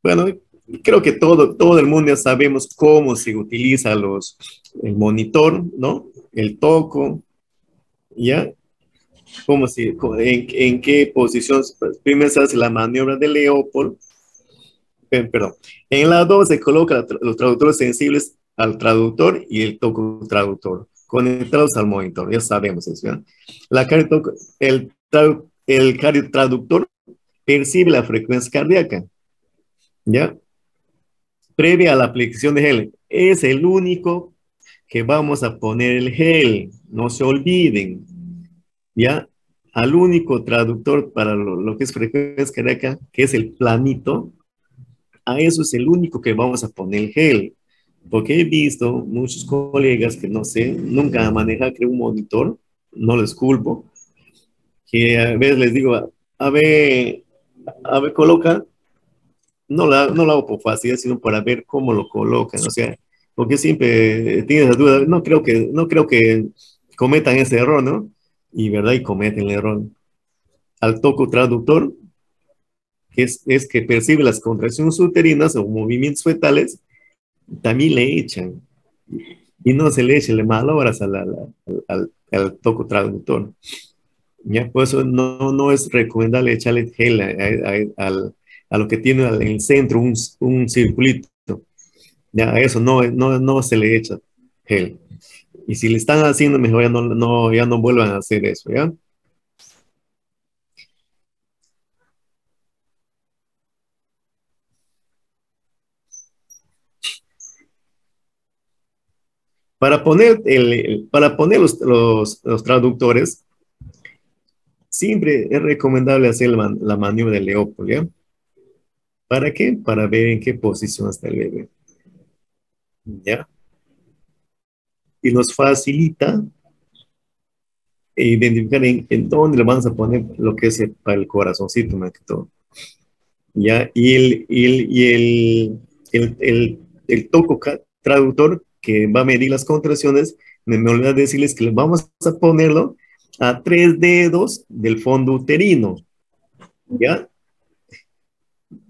Bueno, creo que todo el mundo ya sabemos cómo se utiliza el monitor, ¿no? El toco, ¿ya? En qué posición. Primero se hace la maniobra de Leopold, perdón. En la 2 se coloca los traductores sensibles al traductor y el toco traductor, conectados al monitor, ya sabemos eso, ¿ya? El cardiotraductor percibe la frecuencia cardíaca, ¿ya? Previa a la aplicación de gel. Es el único que vamos a poner el gel, no se olviden, ¿ya? Al único traductor para lo que es frecuencia cardíaca, que es el planito, a eso es el único que vamos a poner el gel. Porque he visto muchos colegas que no sé, nunca han manejado creo, un monitor, no les culpo, que a veces les digo, a ver, coloca, no lo hago por facilidad, sino para ver cómo lo colocan, o sea, porque siempre tienes la duda, no creo que cometan ese error, ¿no? Y verdad, y cometen el error. Al toco traductor, es que percibe las contracciones uterinas o movimientos fetales, también le echan. Y no se le eche, le malogras al toco traductor. ¿Ya? Por eso no es recomendable echarle gel a lo que tiene en el centro un circulito. Ya, a eso no se le echa gel. Y si le están haciendo, mejor ya no vuelvan a hacer eso, ¿ya? Para poner los traductores, siempre es recomendable hacer la maniobra de Leopold, ¿ya? ¿Para qué? Para ver en qué posición está el bebé, ¿ya? Y nos facilita identificar en dónde le vamos a poner lo que es para el corazoncito, más que todo. ¿Ya? El toco traductor que va a medir las contracciones, me olvidé decirles que le vamos a ponerlo a 3 dedos del fondo uterino, ¿ya?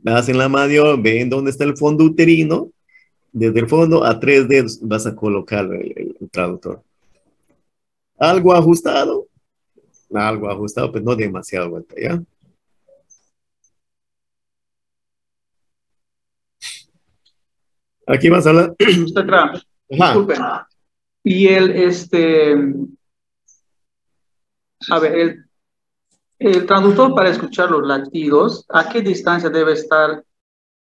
Hacen la maniobra, ven dónde está el fondo uterino, desde el fondo a 3 dedos vas a colocar el traductor. algo ajustado, pues no demasiado vuelta, ¿ya? Aquí vas a hablar. Usted tra- Ajá. Disculpe. Y a ver, el traductor para escuchar los latidos, ¿a qué distancia debe estar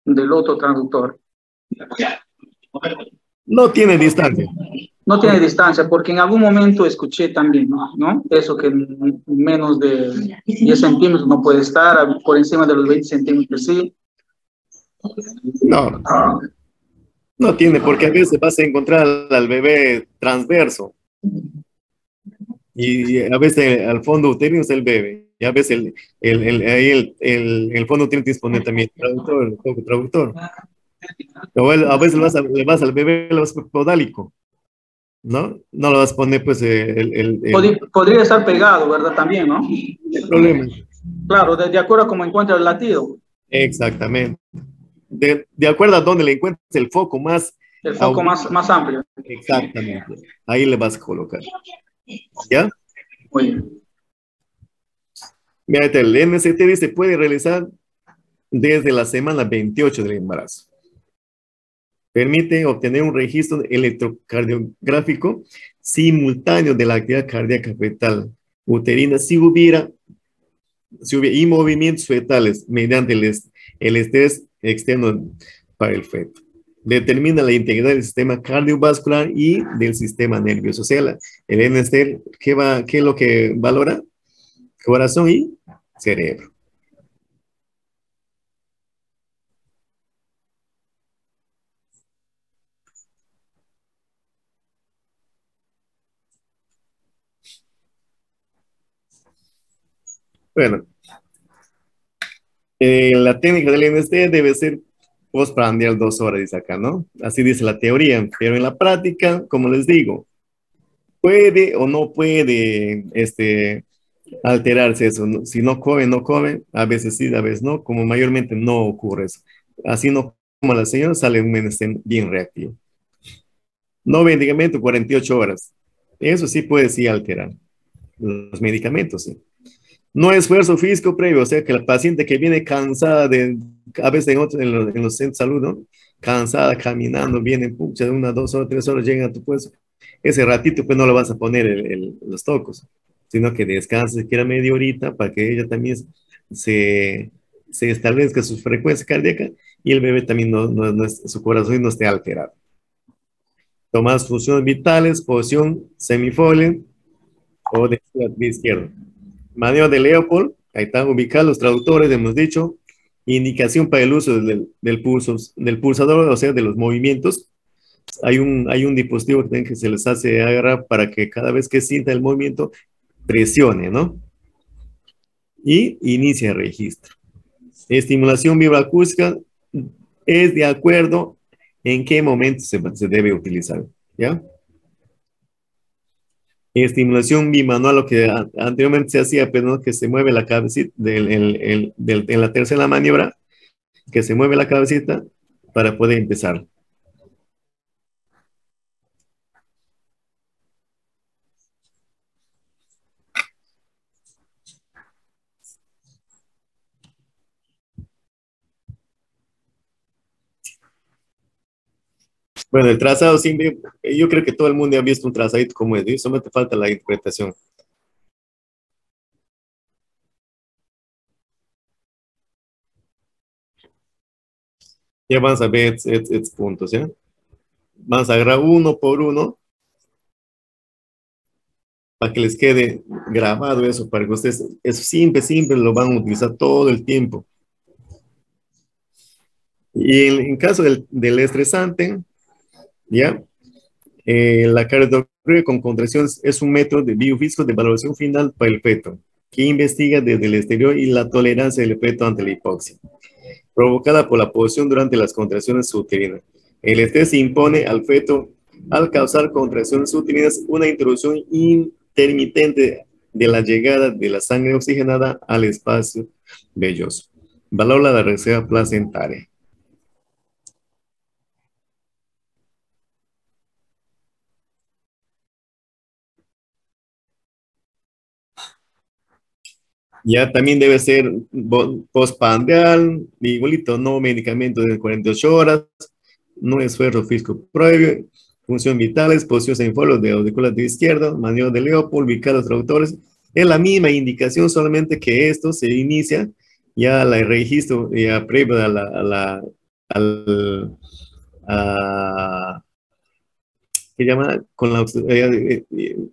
del otro traductor? No tiene distancia. No tiene distancia, porque en algún momento escuché también, ¿no? Eso que menos de 10 centímetros no puede estar, por encima de los 20 centímetros sí. No, no tiene, porque a veces vas a encontrar al bebé transverso y a veces al fondo uterino es el bebé. Y a veces ahí el fondo uterino tienes que poner también traductor, el poco traductor. O a veces le vas al bebé, le vas a poner podálico, ¿no? No lo vas a poner pues Podría estar pegado, ¿verdad? También, ¿no? el problema. Claro, de acuerdo a cómo encuentra el latido. Exactamente. De acuerdo a dónde le encuentres el foco más El foco más amplio. exactamente. Ahí le vas a colocar. ¿Ya? Muy bien. Mira, el NST se puede realizar desde la semana 28 del embarazo. Permite obtener un registro electrocardiográfico simultáneo de la actividad cardíaca fetal uterina si hubiera y movimientos fetales mediante el estrés externo para el feto. Determina la integridad del sistema cardiovascular y del sistema nervioso. O sea, el NST, ¿qué es lo que valora? Corazón y cerebro. Bueno, la técnica del NST debe ser postprandial 2 horas, dice acá, ¿no? Así dice la teoría, pero en la práctica, como les digo, puede o no puede alterarse eso. ¿No? Si no come, no come, a veces sí, a veces no, como mayormente no ocurre eso. Así no como la señora sale un menester bien reactivo. No medicamento 48 horas. Eso sí puede sí alterar. Los medicamentos, sí. No esfuerzo físico previo, o sea que la paciente que viene cansada a veces en los centros de salud, ¿no? Cansada, caminando, viene, pucha, de 1, 2 horas, 3 horas, llegan a tu puesto. Ese ratito, pues no le vas a poner los tocos, sino que descanse siquiera media horita para que ella también se, se establezca su frecuencia cardíaca y el bebé también su corazón no esté alterado. Tomar funciones vitales, posición semifolia o de izquierdo. Manual de Leopold, ahí están ubicados los traductores, hemos dicho, indicación para el uso del pulsador, o sea, de los movimientos. Hay un dispositivo que se les hace agarrar para que cada vez que sienta el movimiento, presione, ¿no? Y inicia el registro. Estimulación vibroacústica es de acuerdo en qué momento se debe utilizar, ¿ya? Estimulación bimanual, lo que anteriormente se hacía, pero no, que se mueve la cabecita en la tercera maniobra, que se mueve la cabecita para poder empezar. Bueno, el trazado siempre, yo creo que todo el mundo ha visto un trazadito como es, ¿sí? Solamente falta la interpretación. Ya vamos a ver estos puntos, ¿ya? Vamos a agarrar uno por uno para que les quede grabado eso, para que ustedes, eso siempre lo van a utilizar todo el tiempo. Y en caso del estresante, ¿ya? La cardiografía con contracciones es un método de biofísico de valoración final para el feto, que investiga desde el exterior y la tolerancia del feto ante la hipoxia, provocada por la posición durante las contracciones uterinas. El estrés se impone al feto al causar contracciones uterinas una introducción intermitente de la llegada de la sangre oxigenada al espacio velloso. Valora la reserva placentaria. Ya también debe ser postprandial, igualito, no medicamento de 48 horas, no esfuerzo físico previo, función vitales, posición en foro de auricular de izquierdo, maniobra de Leopold, ubicar los traductores. Es la misma indicación, solamente que esto se inicia ya el registro ya previo a que llama con la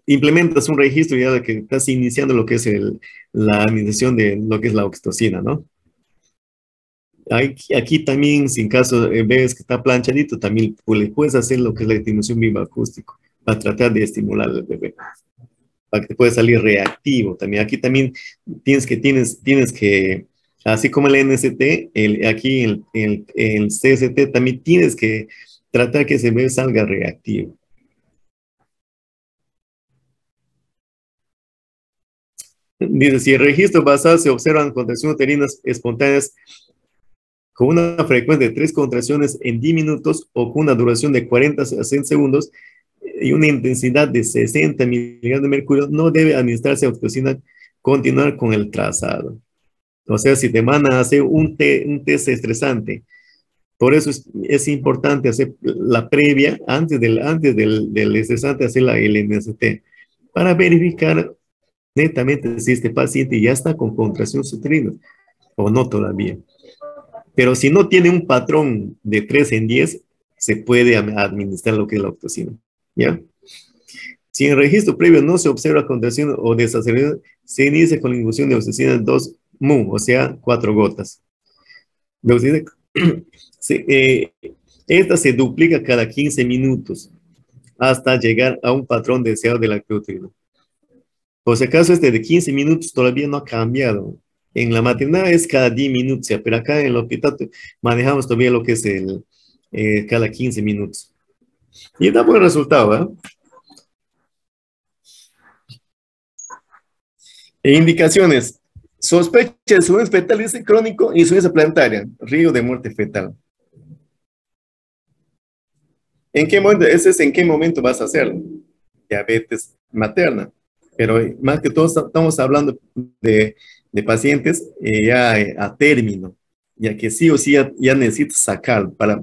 implementas un registro ya de que estás iniciando lo que es la administración de lo que es la oxitocina, ¿no? Aquí también, si en caso ves que está planchadito, también pues, le puedes hacer lo que es la estimulación bioacústico para tratar de estimular al bebé, para que te pueda salir reactivo también. Aquí también tienes que así como el NST, aquí el CST también tienes que tratar que ese bebé salga reactivo. Dice, si el registro basal se observan contracciones uterinas espontáneas con una frecuencia de 3 contracciones en 10 minutos o con una duración de 40 a 60 segundos y una intensidad de 60 miligramos de mercurio, no debe administrarse oxitocina, continuar con el trazado. O sea, si te mandan a hacer un test estresante, por eso es importante hacer la previa, antes del estresante, hacer el MST, para verificar netamente si este paciente ya está con contracciones uterinas o no todavía. Pero si no tiene un patrón de 3 en 10, se puede administrar lo que es la oxitocina, ¿ya? Si en el registro previo no se observa contracción o desaceleración, se inicia con la infusión de oxitocina 2 mu, o sea, 4 gotas. Esta se duplica cada 15 minutos hasta llegar a un patrón deseado de la uterina. Por si acaso este de 15 minutos todavía no ha cambiado. En la maternidad es cada 10 minutos, pero acá en el hospital manejamos todavía lo que es cada 15 minutos. Y da buen resultado, ¿eh? Indicaciones. Sospecha de insuficiencia fetal, dice crónico, insuficiencia plantaria, riesgo de muerte fetal. ¿En qué momento? Ese es en qué momento vas a hacerlo. Diabetes materna. Pero más que todo estamos hablando de pacientes ya a término, ya que sí o sí ya necesitas sacar para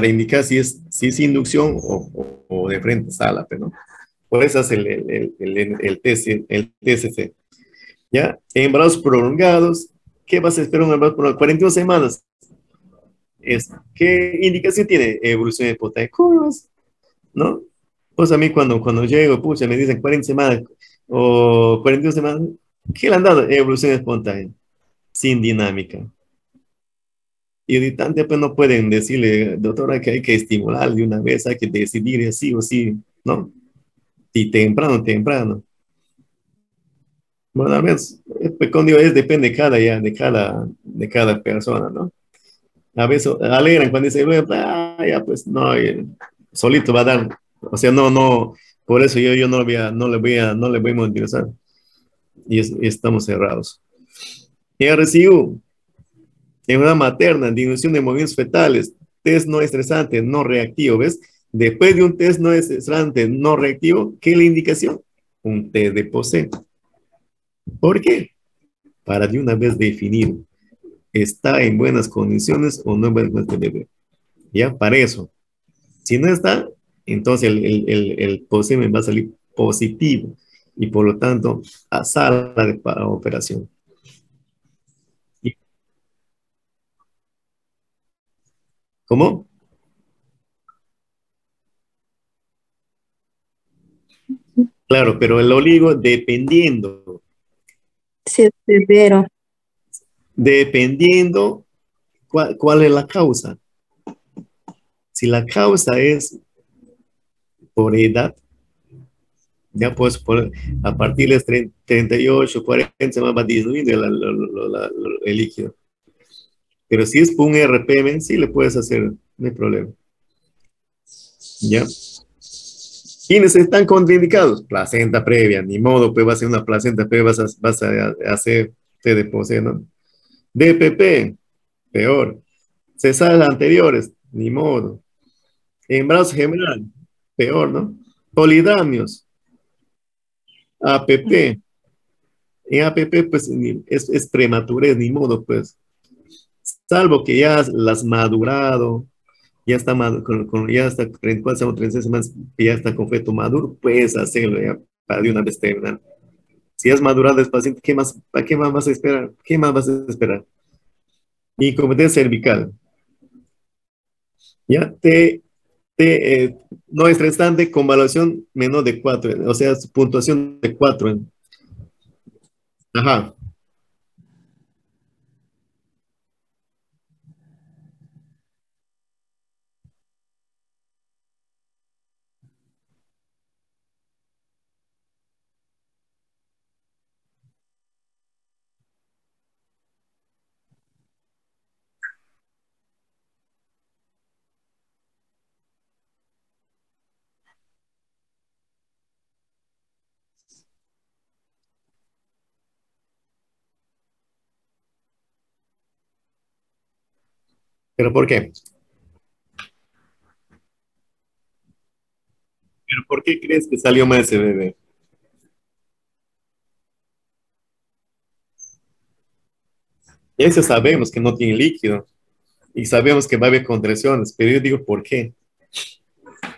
indicar si es inducción o de frente sala, ¿no? Por eso es el TCC. ¿Ya? Embarazos prolongados. ¿Qué vas a esperar un embarazo prolongado? 41 semanas. ¿Qué indicación tiene? Evolución espontánea de curvas, ¿no? Pues a mí cuando llego, pucha, me dicen 40 semanas o 41 semanas, ¿qué le han dado? Evolución espontánea, sin dinámica. Y ahorita pues no pueden decirle, doctora, que hay que estimular de una vez, hay que decidir sí o sí, ¿no? Y temprano. Bueno, al menos, pues, como digo, depende de cada persona, ¿no? A veces alegran cuando dicen, ya, pues no, solito va a dar, o sea, no, por eso yo no le voy a monitorizar y estamos cerrados. RCU, en una materna, disminución de movimientos fetales, test no estresante, no reactivo, ¿ves? Después de un test no estresante, no reactivo, ¿qué es la indicación? Un test de POSE. ¿Por qué? Para de una vez definir, ¿está en buenas condiciones o no en buenas condiciones de bebé? Ya, para eso. Si no está, entonces el POSEMEN va a salir positivo y por lo tanto a sala de operación. ¿Cómo? Claro, pero el oligo dependiendo Sí, es severo. cuál es la causa. Si la causa es por edad, ya pues a partir de 38, 40 se va disminuyendo el líquido. Pero si es por un RPM, sí le puedes hacer, no hay problema. ¿Ya? ¿Quiénes están contraindicados? Placenta previa, ni modo, pues va a ser una placenta previa, vas a hacer TDPOC, ¿no? DPP, peor. Cesáreas anteriores, ni modo. Embarazo gemelar, peor, ¿no? Polidamios, APP, En APP, pues es prematurez, ni modo, pues. Salvo que ya las madurado, ya está, ya está 34 o 36 semanas, que ya está con feto maduro, puedes hacerlo ya para de una vez terminar. Si has madurado el paciente, ¿qué más, ¿para qué más vas a esperar? ¿Qué más vas a esperar? Incompetencia cervical. Ya no estresante con evaluación menor de 4, o sea, su puntuación de 4. Ajá. ¿Pero por qué? ¿Pero por qué crees que salió mal ese bebé? Eso sabemos que no tiene líquido y sabemos que va a haber contracciones, pero yo digo, ¿por qué?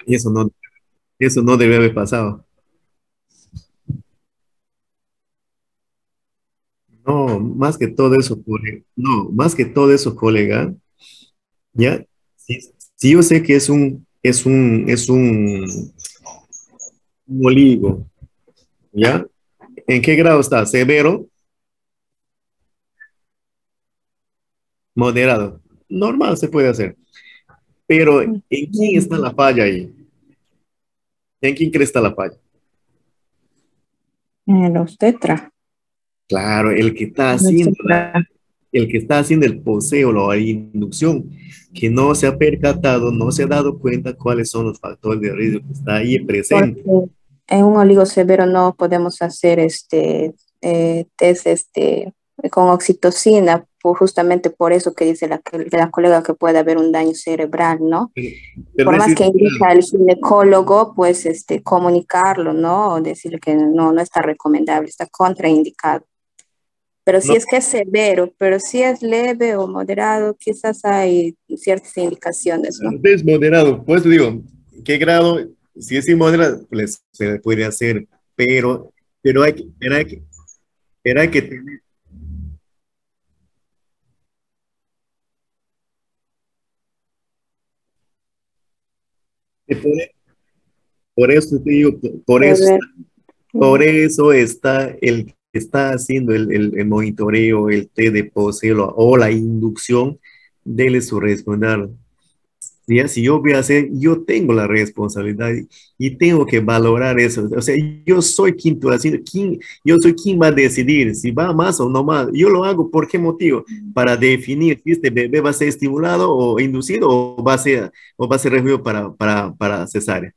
Y eso no debe haber pasado. No, más que todo eso, no, más que todo eso, colega, ya, si, si yo sé que un oligo, ¿ya? ¿En qué grado está? ¿Severo? ¿Moderado? Normal se puede hacer. Pero ¿en quién está la falla ahí? ¿En quién crees está la falla? Los tetra. Claro, Los tetra. el que está haciendo el poseo, la inducción, que no se ha percatado, no se ha dado cuenta cuáles son los factores de riesgo que está ahí presente. Porque en un oligo severo no podemos hacer test con oxitocina, justamente por eso que dice la colega que puede haber un daño cerebral, ¿no? Pero Por más que indica el ginecólogo, pues comunicarlo, ¿no? O decirle que no está recomendable, está contraindicado. Pero si no, es que es severo, pero si es leve o moderado, quizás hay ciertas indicaciones, ¿no? es moderado, pues digo, ¿qué grado? Si es inmoderado, pues se puede hacer, pero pero hay que tener, por eso te digo, Severo. por eso está el que está haciendo el monitoreo, el test de poseo o la inducción, dele su responsabilidad. Ya, si yo voy a hacer, yo tengo la responsabilidad y tengo que valorar eso. O sea, yo soy quien tú haciendo, yo soy quien va a decidir si va más o no más. Yo lo hago, ¿por qué motivo? Para definir si este bebé va a ser estimulado o inducido o va a ser recogido para cesárea.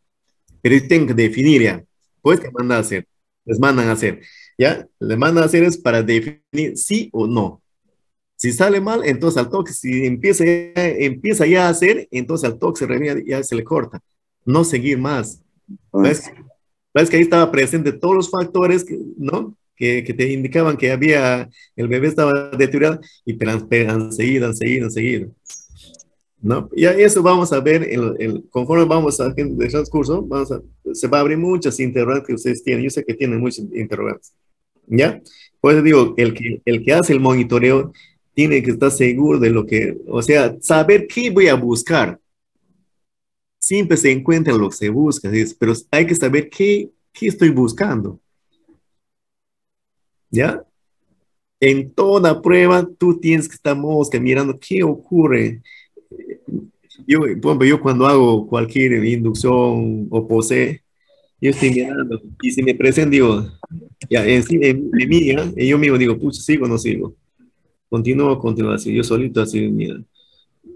Pero yo tengo que definir ya. Pues, ¿qué mandan a hacer? Les mandan a hacer. ¿Ya? Les mandan a hacer es para definir sí o no. Si sale mal, entonces al toque, si empieza ya a hacer, entonces al toque ya se le corta. No seguir más. ¿Ves? Pues, ¿Ves que ahí estaba presente todos los factores, ¿no? Que te indicaban que el bebé estaba deteriorado y pero han seguido, ¿no? Y eso vamos a ver, conforme vamos a hacer el transcurso, se va a abrir muchas interrogantes que ustedes tienen. Yo sé que tienen muchas interrogantes. ¿Ya? Por eso digo, el que hace el monitoreo tiene que estar seguro de lo que, o sea, saber qué voy a buscar. Siempre se encuentra lo que se busca, ¿sí? Pero hay que saber qué estoy buscando, ¿ya? En toda prueba tú tienes que estar mosca mirando qué ocurre. Yo, por ejemplo, yo cuando hago cualquier inducción o pose, yo estoy mirando y si me presento, digo, ya, en mí, ¿ya? Y yo mismo digo, pucha, ¿sigo o no sigo? Continúo así, yo solito así, mira,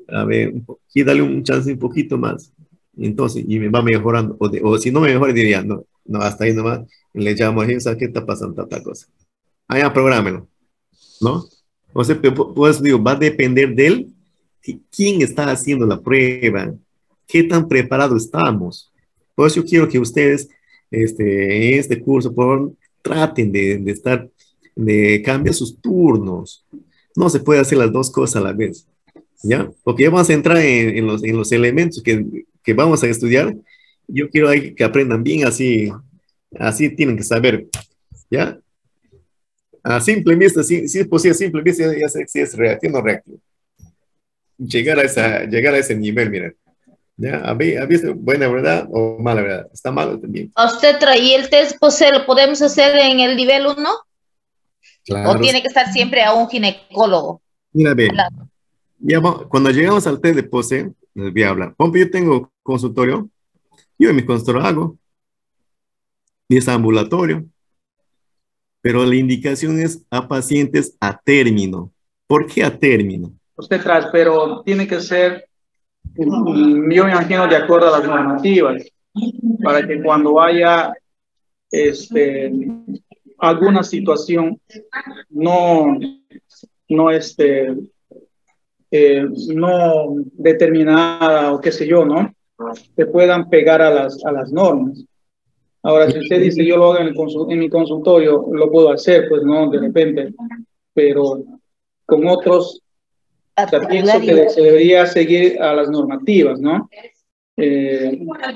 a ver, y dale un chance un poquito más. Entonces, y me va mejorando, o si no me mejora, diría, no, hasta ahí nomás, le llamo a ¿sabes qué está pasando tanta cosa? Ah, ya, prográmelo, ¿no? O sea, pues digo, va a depender de él, quién está haciendo la prueba, qué tan preparados estamos. Por eso yo quiero que ustedes, en este curso, por favor, traten de estar cambia sus turnos. No se puede hacer las dos cosas a la vez, ¿ya? Porque ya vamos a entrar en los elementos que vamos a estudiar. Yo quiero ahí que aprendan bien así, así tienen que saber, ¿ya? A simple vista, si es posible, a simple vista, ya sé si es reactivo o no reactivo. Llegar a ese nivel, mira. ¿Ya? ¿Ha visto buena verdad o mala verdad? ¿Está mal también? ¿A usted traía el test POSE? ¿Lo podemos hacer en el nivel 1? Claro. ¿O tiene que estar siempre a un ginecólogo? Mira, ve, ya cuando llegamos al test de POSE, les voy a hablar. Pompe, yo tengo consultorio, yo en mi consultorio hago, y es ambulatorio, pero la indicación es a pacientes a término. ¿Por qué a término? Usted trae, pero tiene que ser, yo me imagino, de acuerdo a las normativas, para que cuando haya alguna situación no, no, no determinada o qué sé yo, ¿no? Que puedan pegar a las normas. Ahora, si usted dice yo lo hago en mi consultorio, lo puedo hacer, pues no, de repente, pero con otros, o sea, pienso que se debería seguir a las normativas, ¿no?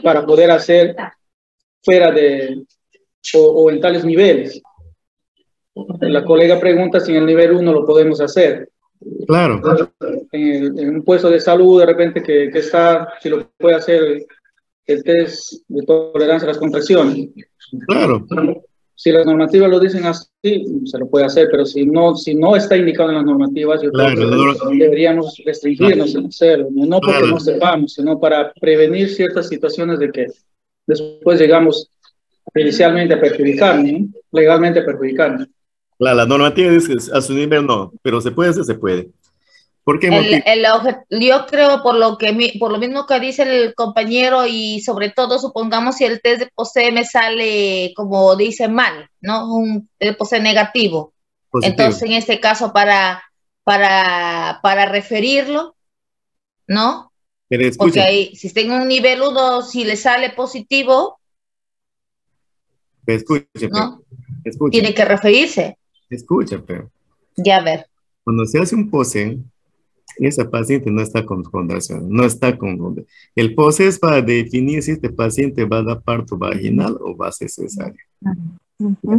Para poder hacer fuera de, o en tales niveles. La colega pregunta si en el nivel 1 lo podemos hacer. Claro. En un puesto de salud, de repente, que está, si lo puede hacer el test de tolerancia a las contracciones. Claro. Si las normativas lo dicen así, se lo puede hacer, pero si no está indicado en las normativas, yo creo que deberíamos restringirnos en hacerlo, no porque no sepamos, sino para prevenir ciertas situaciones de que después llegamos judicialmente a perjudicarnos, ¿no? Legalmente a perjudicarnos. La normativa dice que a su nivel no, pero se puede hacer, se puede. ¿Por qué motivo? Yo creo por lo mismo que dice el compañero, y sobre todo supongamos si el test de POSE me sale como dice mal, ¿no? Un POSE negativo. Positivo. Entonces en este caso para referirlo, ¿no? Pero escucha. Porque ahí, si está en un nivel 1, si le sale positivo, escucha, ¿no? Escucha. Tiene que referirse. Escucha, pero. Ya, a ver. Cuando se hace un POSE, esa paciente no está con contracción, no está con... El POSE es para definir si este paciente va a dar parto vaginal o va a ser cesárea.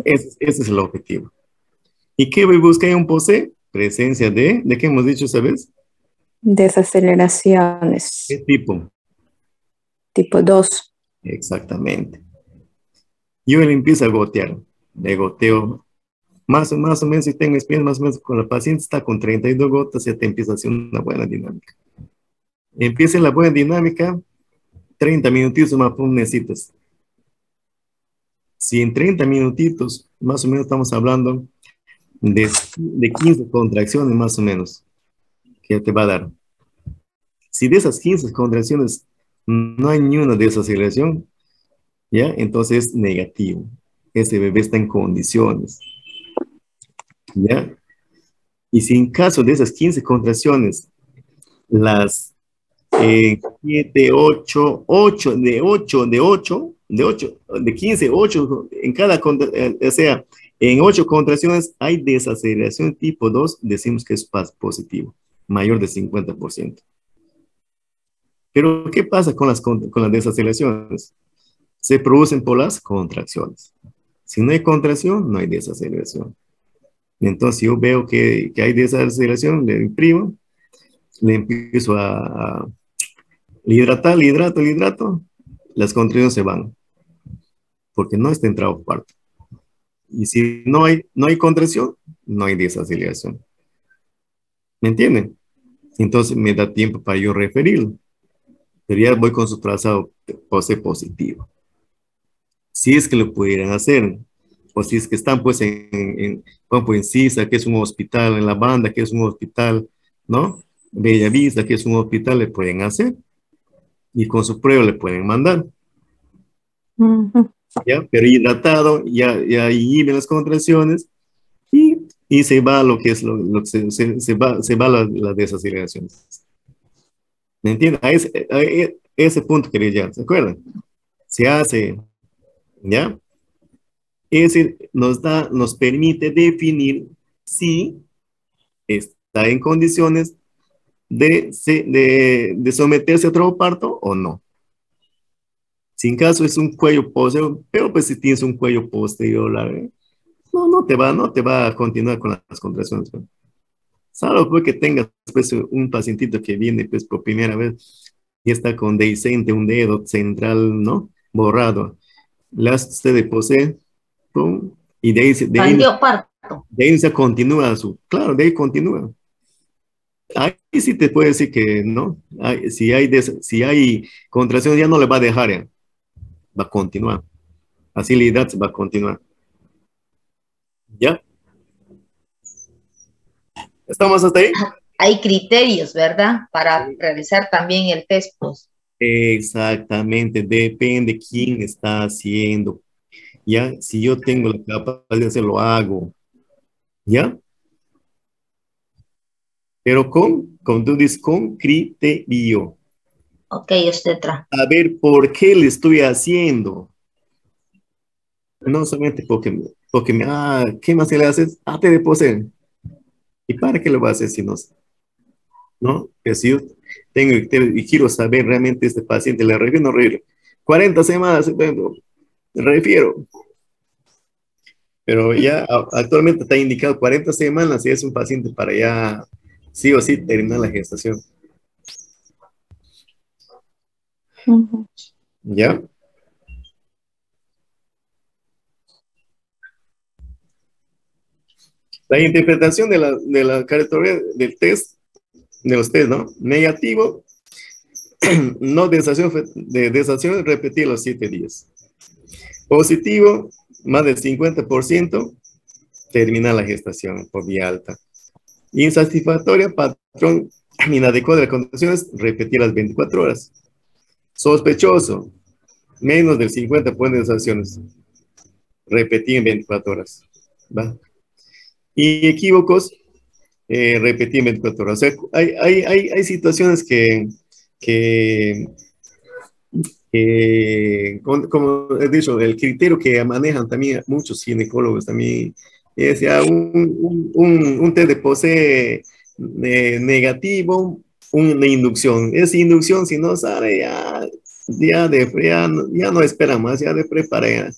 Ese es el objetivo. ¿Y qué busca en un POSE? Presencia ¿de qué hemos dicho esa vez? Desaceleraciones. ¿Qué tipo? Tipo 2. Exactamente. Yo le empiezo a gotear, le goteo más o menos, si tengo experiencia, más o menos con la paciente está con 32 gotas, ya te empieza a hacer una buena dinámica. Empieza la buena dinámica, 30 minutitos más necesitas. Si en 30 minutitos, más o menos estamos hablando de 15 contracciones más o menos, que te va a dar. Si de esas 15 contracciones no hay ni una desaceleración, ¿ya? Entonces es negativo. Ese bebé está en condiciones. ¿Ya? Y si en caso de esas 15 contracciones, las 7, 8, de 15, 8, en cada, o sea, en 8 contracciones hay desaceleración tipo 2, decimos que es positivo, mayor de 50%. Pero, ¿qué pasa con las desaceleraciones? Se producen por las contracciones. Si no hay contracción, no hay desaceleración. Entonces yo veo que hay desaceleración, le imprimo, le empiezo a hidratar, le hidrato, las contracciones se van, porque no está entrado parto. Y si no hay contracción, no hay desaceleración. ¿Me entienden? Entonces me da tiempo para yo referirlo, pero ya voy con su trazado POSE positivo. Si es que lo pudieran hacer, o si es que están pues en CISA, que es un hospital, en La Banda, que es un hospital, ¿no? Bellavista, que es un hospital, le pueden hacer. Y con su prueba le pueden mandar. ¿Ya? Pero hidratado, ya inhiben las contracciones y se va lo que es lo que se va la desaceleración. ¿Me entienden? A ese punto quería llegar, ¿se acuerdan? Se hace, ¿ya? ese nos permite definir si está en condiciones de someterse a otro parto o no. Si en caso es un cuello posterior, pero pues si tienes un cuello posterior, no te va a continuar con las contracciones, pues. Salvo pues que tengas pues un pacientito que viene pues por primera vez y está con dehiscente, un dedo central, ¿no? Borrado. Le hace usted de pose, pum, y Sangró parto. de ahí se continúa claro, de ahí continúa. Ahí sí te puede decir que no. Si hay contracción, ya no le va a dejar, ya. Va a continuar. Así la edad va a continuar. ¿Ya? ¿Estamos hasta ahí? Hay criterios, ¿verdad? Para realizar también el test post. Exactamente, depende quién está haciendo. ¿Ya? Si yo tengo la capacidad de hacerlo, hago. ¿Ya? Pero como tú dices, con criterio. Ok, obstetra. A ver por qué le estoy haciendo. No solamente ¿qué más se le haces? Te de poseer. ¿Y para qué lo va a hacer si no? ¿No? Que si yo tengo y quiero saber realmente este paciente, le refiero, no refiero. 40 semanas, bueno, refiero. Pero ya actualmente está indicado 40 semanas y es un paciente para ya sí o sí terminar la gestación. ¿Ya? La interpretación de la característica del test, de los test, ¿no? Negativo, no desacción, repetir los 7 días. Positivo, más del 50%, termina la gestación por vía alta. Insatisfactoria, patrón inadecuado de las condiciones, repetir las 24 horas. Sospechoso, menos del 50% de desacciones, repetir en 24 horas. ¿Va? Y equívocos, repetir en 24 horas. O sea, hay situaciones que como he dicho, el criterio que manejan también muchos ginecólogos también es ya un test de pose negativo, una inducción. Es inducción, si no sale, ya no espera más, ya de prepara,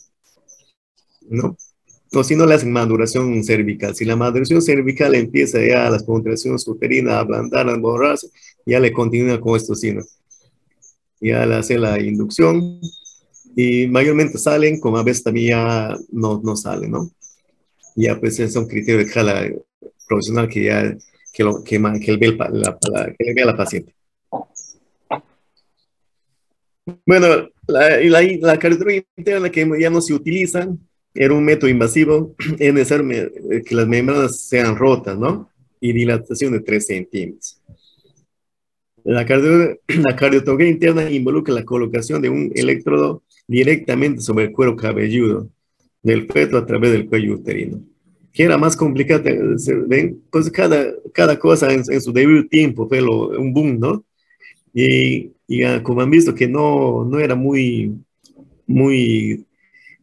¿no? O si no le hacen maduración cervical. Si la maduración cervical empieza ya las contracciones uterinas a ablandar, a borrarse, ya le continúa con estos signos. Ya le hace la inducción y mayormente salen, como a veces también ya no salen, ¿no? Ya pues son criterios de cada profesional que ya que le ve a la paciente. Bueno, la cardiología interna que ya no se utiliza, era un método invasivo, es necesario que las membranas sean rotas, ¿no? Y dilatación de 3 centímetros. La cardiología interna involucra la colocación de un electrodo directamente sobre el cuero cabelludo del feto a través del cuello uterino. Que era más complicado, ¿ven? Pues cada cosa en su debido tiempo fue un boom, ¿no? Como han visto que no era muy, muy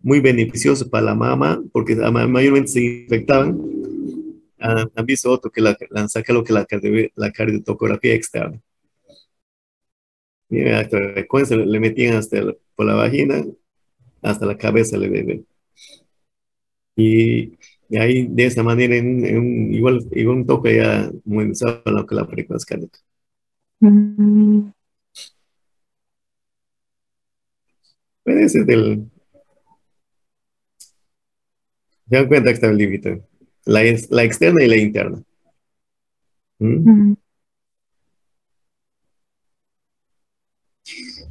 beneficioso para la mama, porque mayormente se infectaban, han visto otro que han sacado que la cardiotocografía externa. Mira, le metían por la vagina hasta la cabeza le bebé. Y ahí de esa manera igual un toque ya muy usado lo que la frecuencia cardíaca. Puede ser se dan cuenta que está el límite. La externa y la interna.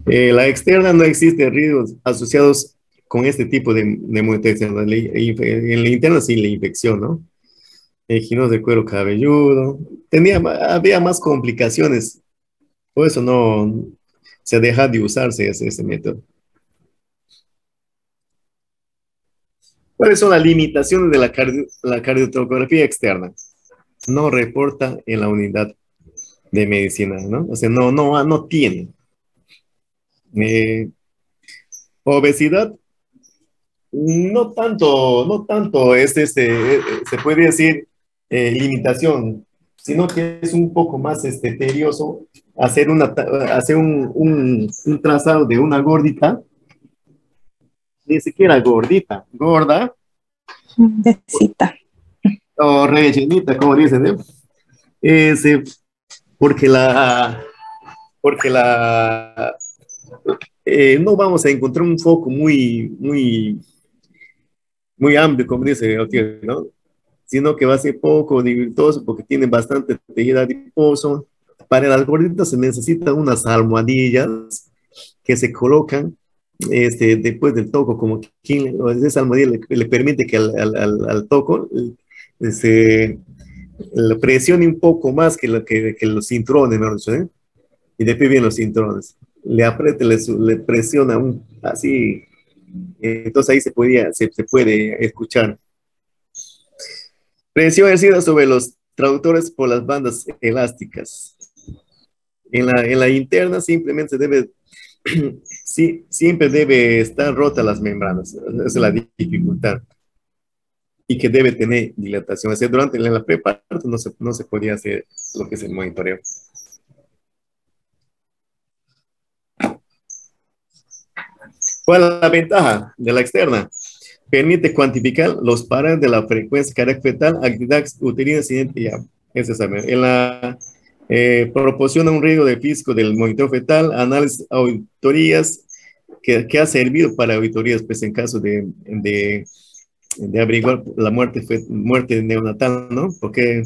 La externa no existe riesgos asociados con este tipo de mutación. En la interna sí la infección, ¿no? Ejinos de cuero cabelludo. Había más complicaciones. Por eso no se deja de usarse ese método. ¿Cuáles son las limitaciones de la cardiotocografía externa? No reporta en la unidad de medicina, ¿no? O sea, no tiene. Obesidad, no tanto se puede decir limitación, sino que es un poco más tedioso hacer, hacer un trazado de una gordita, ni siquiera gordita, gorda Besita. o rellenita, como dicen, ¿eh? Es, porque porque no vamos a encontrar un foco muy amplio, como dice el tío, ¿no? Sino que va a ser poco divirtuoso porque tiene bastante tejido adiposo. Para las gorditas se necesitan unas almohadillas que se colocan después del toco, como que esa almohadilla le permite que al toco se le presione un poco más que los cinturones, ¿no? ¿Eh? Y después vienen los cinturones. Le aprieta, le presiona así, entonces ahí se puede escuchar. Presión ejercida sobre los traductores por las bandas elásticas. En la interna simplemente debe, sí, siempre debe estar rota las membranas. Esa es la dificultad. Y que debe tener dilatación. O sea, durante la preparto no se podía hacer lo que es el monitoreo. ¿Cuál es la ventaja de la externa? Permite cuantificar los parámetros de la frecuencia cardíaca fetal, actividad uterina siguiente ya. Ese es en la proporciona un riesgo de físico del monitor fetal, análisis, auditorías que ha servido para auditorías pues en caso de averiguar la muerte neonatal, ¿no? Porque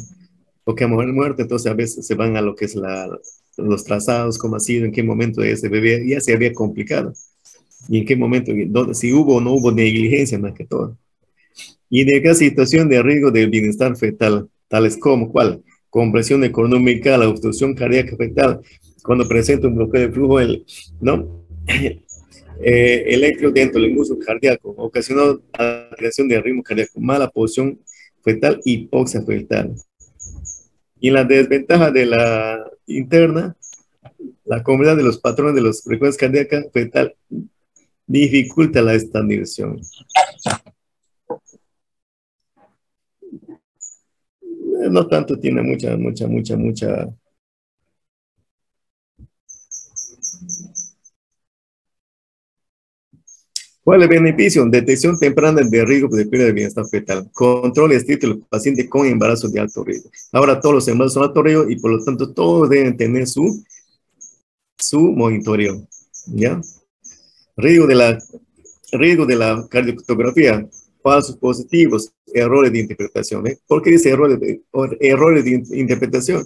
a muerte, entonces a veces se van a lo que es los trazados, cómo ha sido, en qué momento ese bebé ya se había complicado y en qué momento, si hubo o no hubo negligencia más que todo. Y de cada situación de riesgo del bienestar fetal, tales como, ¿cuál? Compresión económica, la obstrucción cardíaca fetal, cuando presenta un bloqueo de flujo, ¿no? Electro dentro del músculo cardíaco, ocasionó la creación de ritmo cardíaco, mala posición fetal, hipoxia fetal. Y la desventaja de la interna, la comunidad de los patrones de las frecuencias cardíacas fetal dificulta la estandarización. No tanto, tiene mucha. ¿Cuál es el beneficio? Detección temprana de riesgo de pérdida de bienestar fetal. Control estricto del paciente con embarazo de alto riesgo. Ahora todos los embarazos son alto riesgo y por lo tanto todos deben tener su monitoreo. ¿Ya? Riesgo de la cardiotografía. Falsos positivos, errores de interpretación. ¿Eh? ¿Por qué dice errores de interpretación?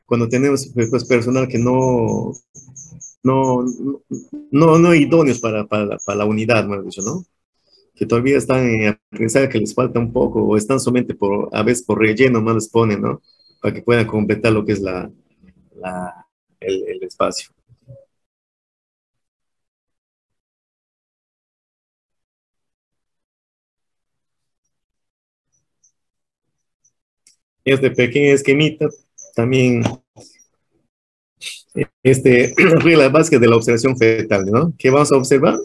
Cuando tenemos pues, personal que no idóneos para la unidad, mejor dicho, ¿no? Que todavía están en aprendizaje, que les falta un poco, o están solamente a veces por relleno, más les ponen, ¿no? Para que puedan completar lo que es el espacio. Este pequeño esquemita también regla básica de la observación fetal, ¿no? ¿Qué vamos a observar?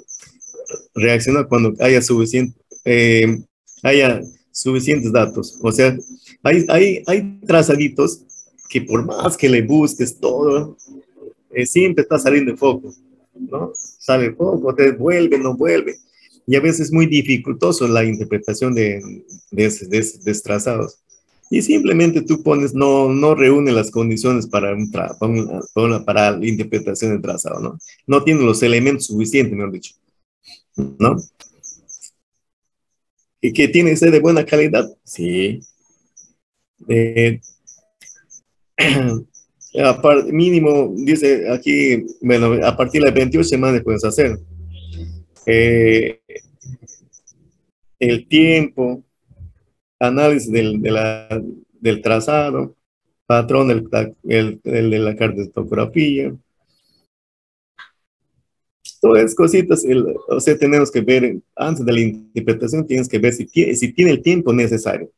Reacciona cuando haya suficientes datos. O sea, hay trazaditos que por más que le busques todo, siempre está saliendo de foco, ¿no? Sale el foco, te vuelve, no vuelve. Y a veces es muy dificultoso la interpretación de esos trazados. Y simplemente tú pones, no reúne las condiciones para para la interpretación del trazado, ¿no? No tiene los elementos suficientes, mejor dicho, ¿no? ¿Y que tiene que ser de buena calidad? Sí. Mínimo, dice aquí, bueno, a partir de las 28 semanas puedes hacer. El tiempo, análisis del trazado, patrón de la cartografía. Todas esas cositas, o sea, tenemos que ver, antes de la interpretación, tienes que ver si tiene el tiempo necesario.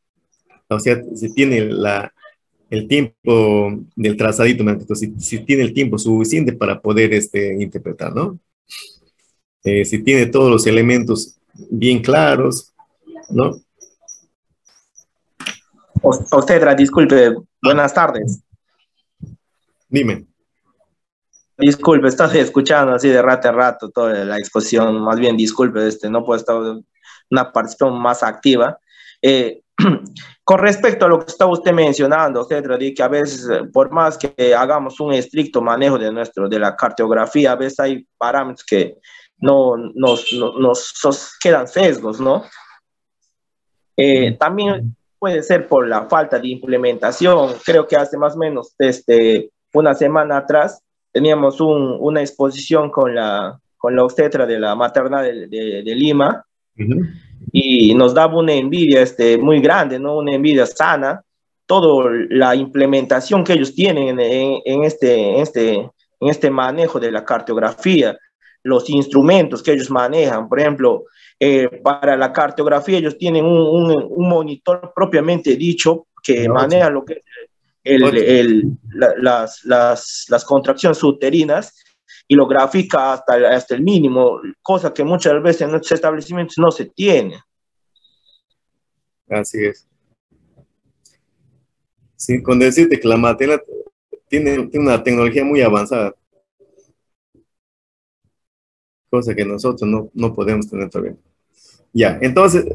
O sea, si tiene el tiempo del trazadito, si tiene el tiempo suficiente para poder interpretar, ¿no? Si tiene todos los elementos bien claros, ¿no? Obstetra, disculpe, buenas tardes. Dime. Disculpe, estaba escuchando así de rato en rato toda la exposición, más bien disculpe, no puedo estar una participación más activa. Con respecto a lo que está usted mencionando, Obstetra, de que a veces, por más que hagamos un estricto manejo de la cartografía, a veces hay parámetros que nos quedan sesgos, ¿no? También puede ser por la falta de implementación. Creo que hace más o menos una semana atrás teníamos una exposición con la obstetra de la maternidad de Lima, y nos daba una envidia muy grande, ¿no? Una envidia sana, toda la implementación que ellos tienen en este manejo de la cartografía, los instrumentos que ellos manejan. Por ejemplo, para la cartografía ellos tienen un monitor propiamente dicho que maneja lo que es las contracciones uterinas y lo grafica hasta el mínimo, cosa que muchas veces en nuestros establecimientos no se tiene. Así es. Sí, con decirte que la materia tiene una tecnología muy avanzada, cosa que nosotros no podemos tener todavía. Ya, entonces,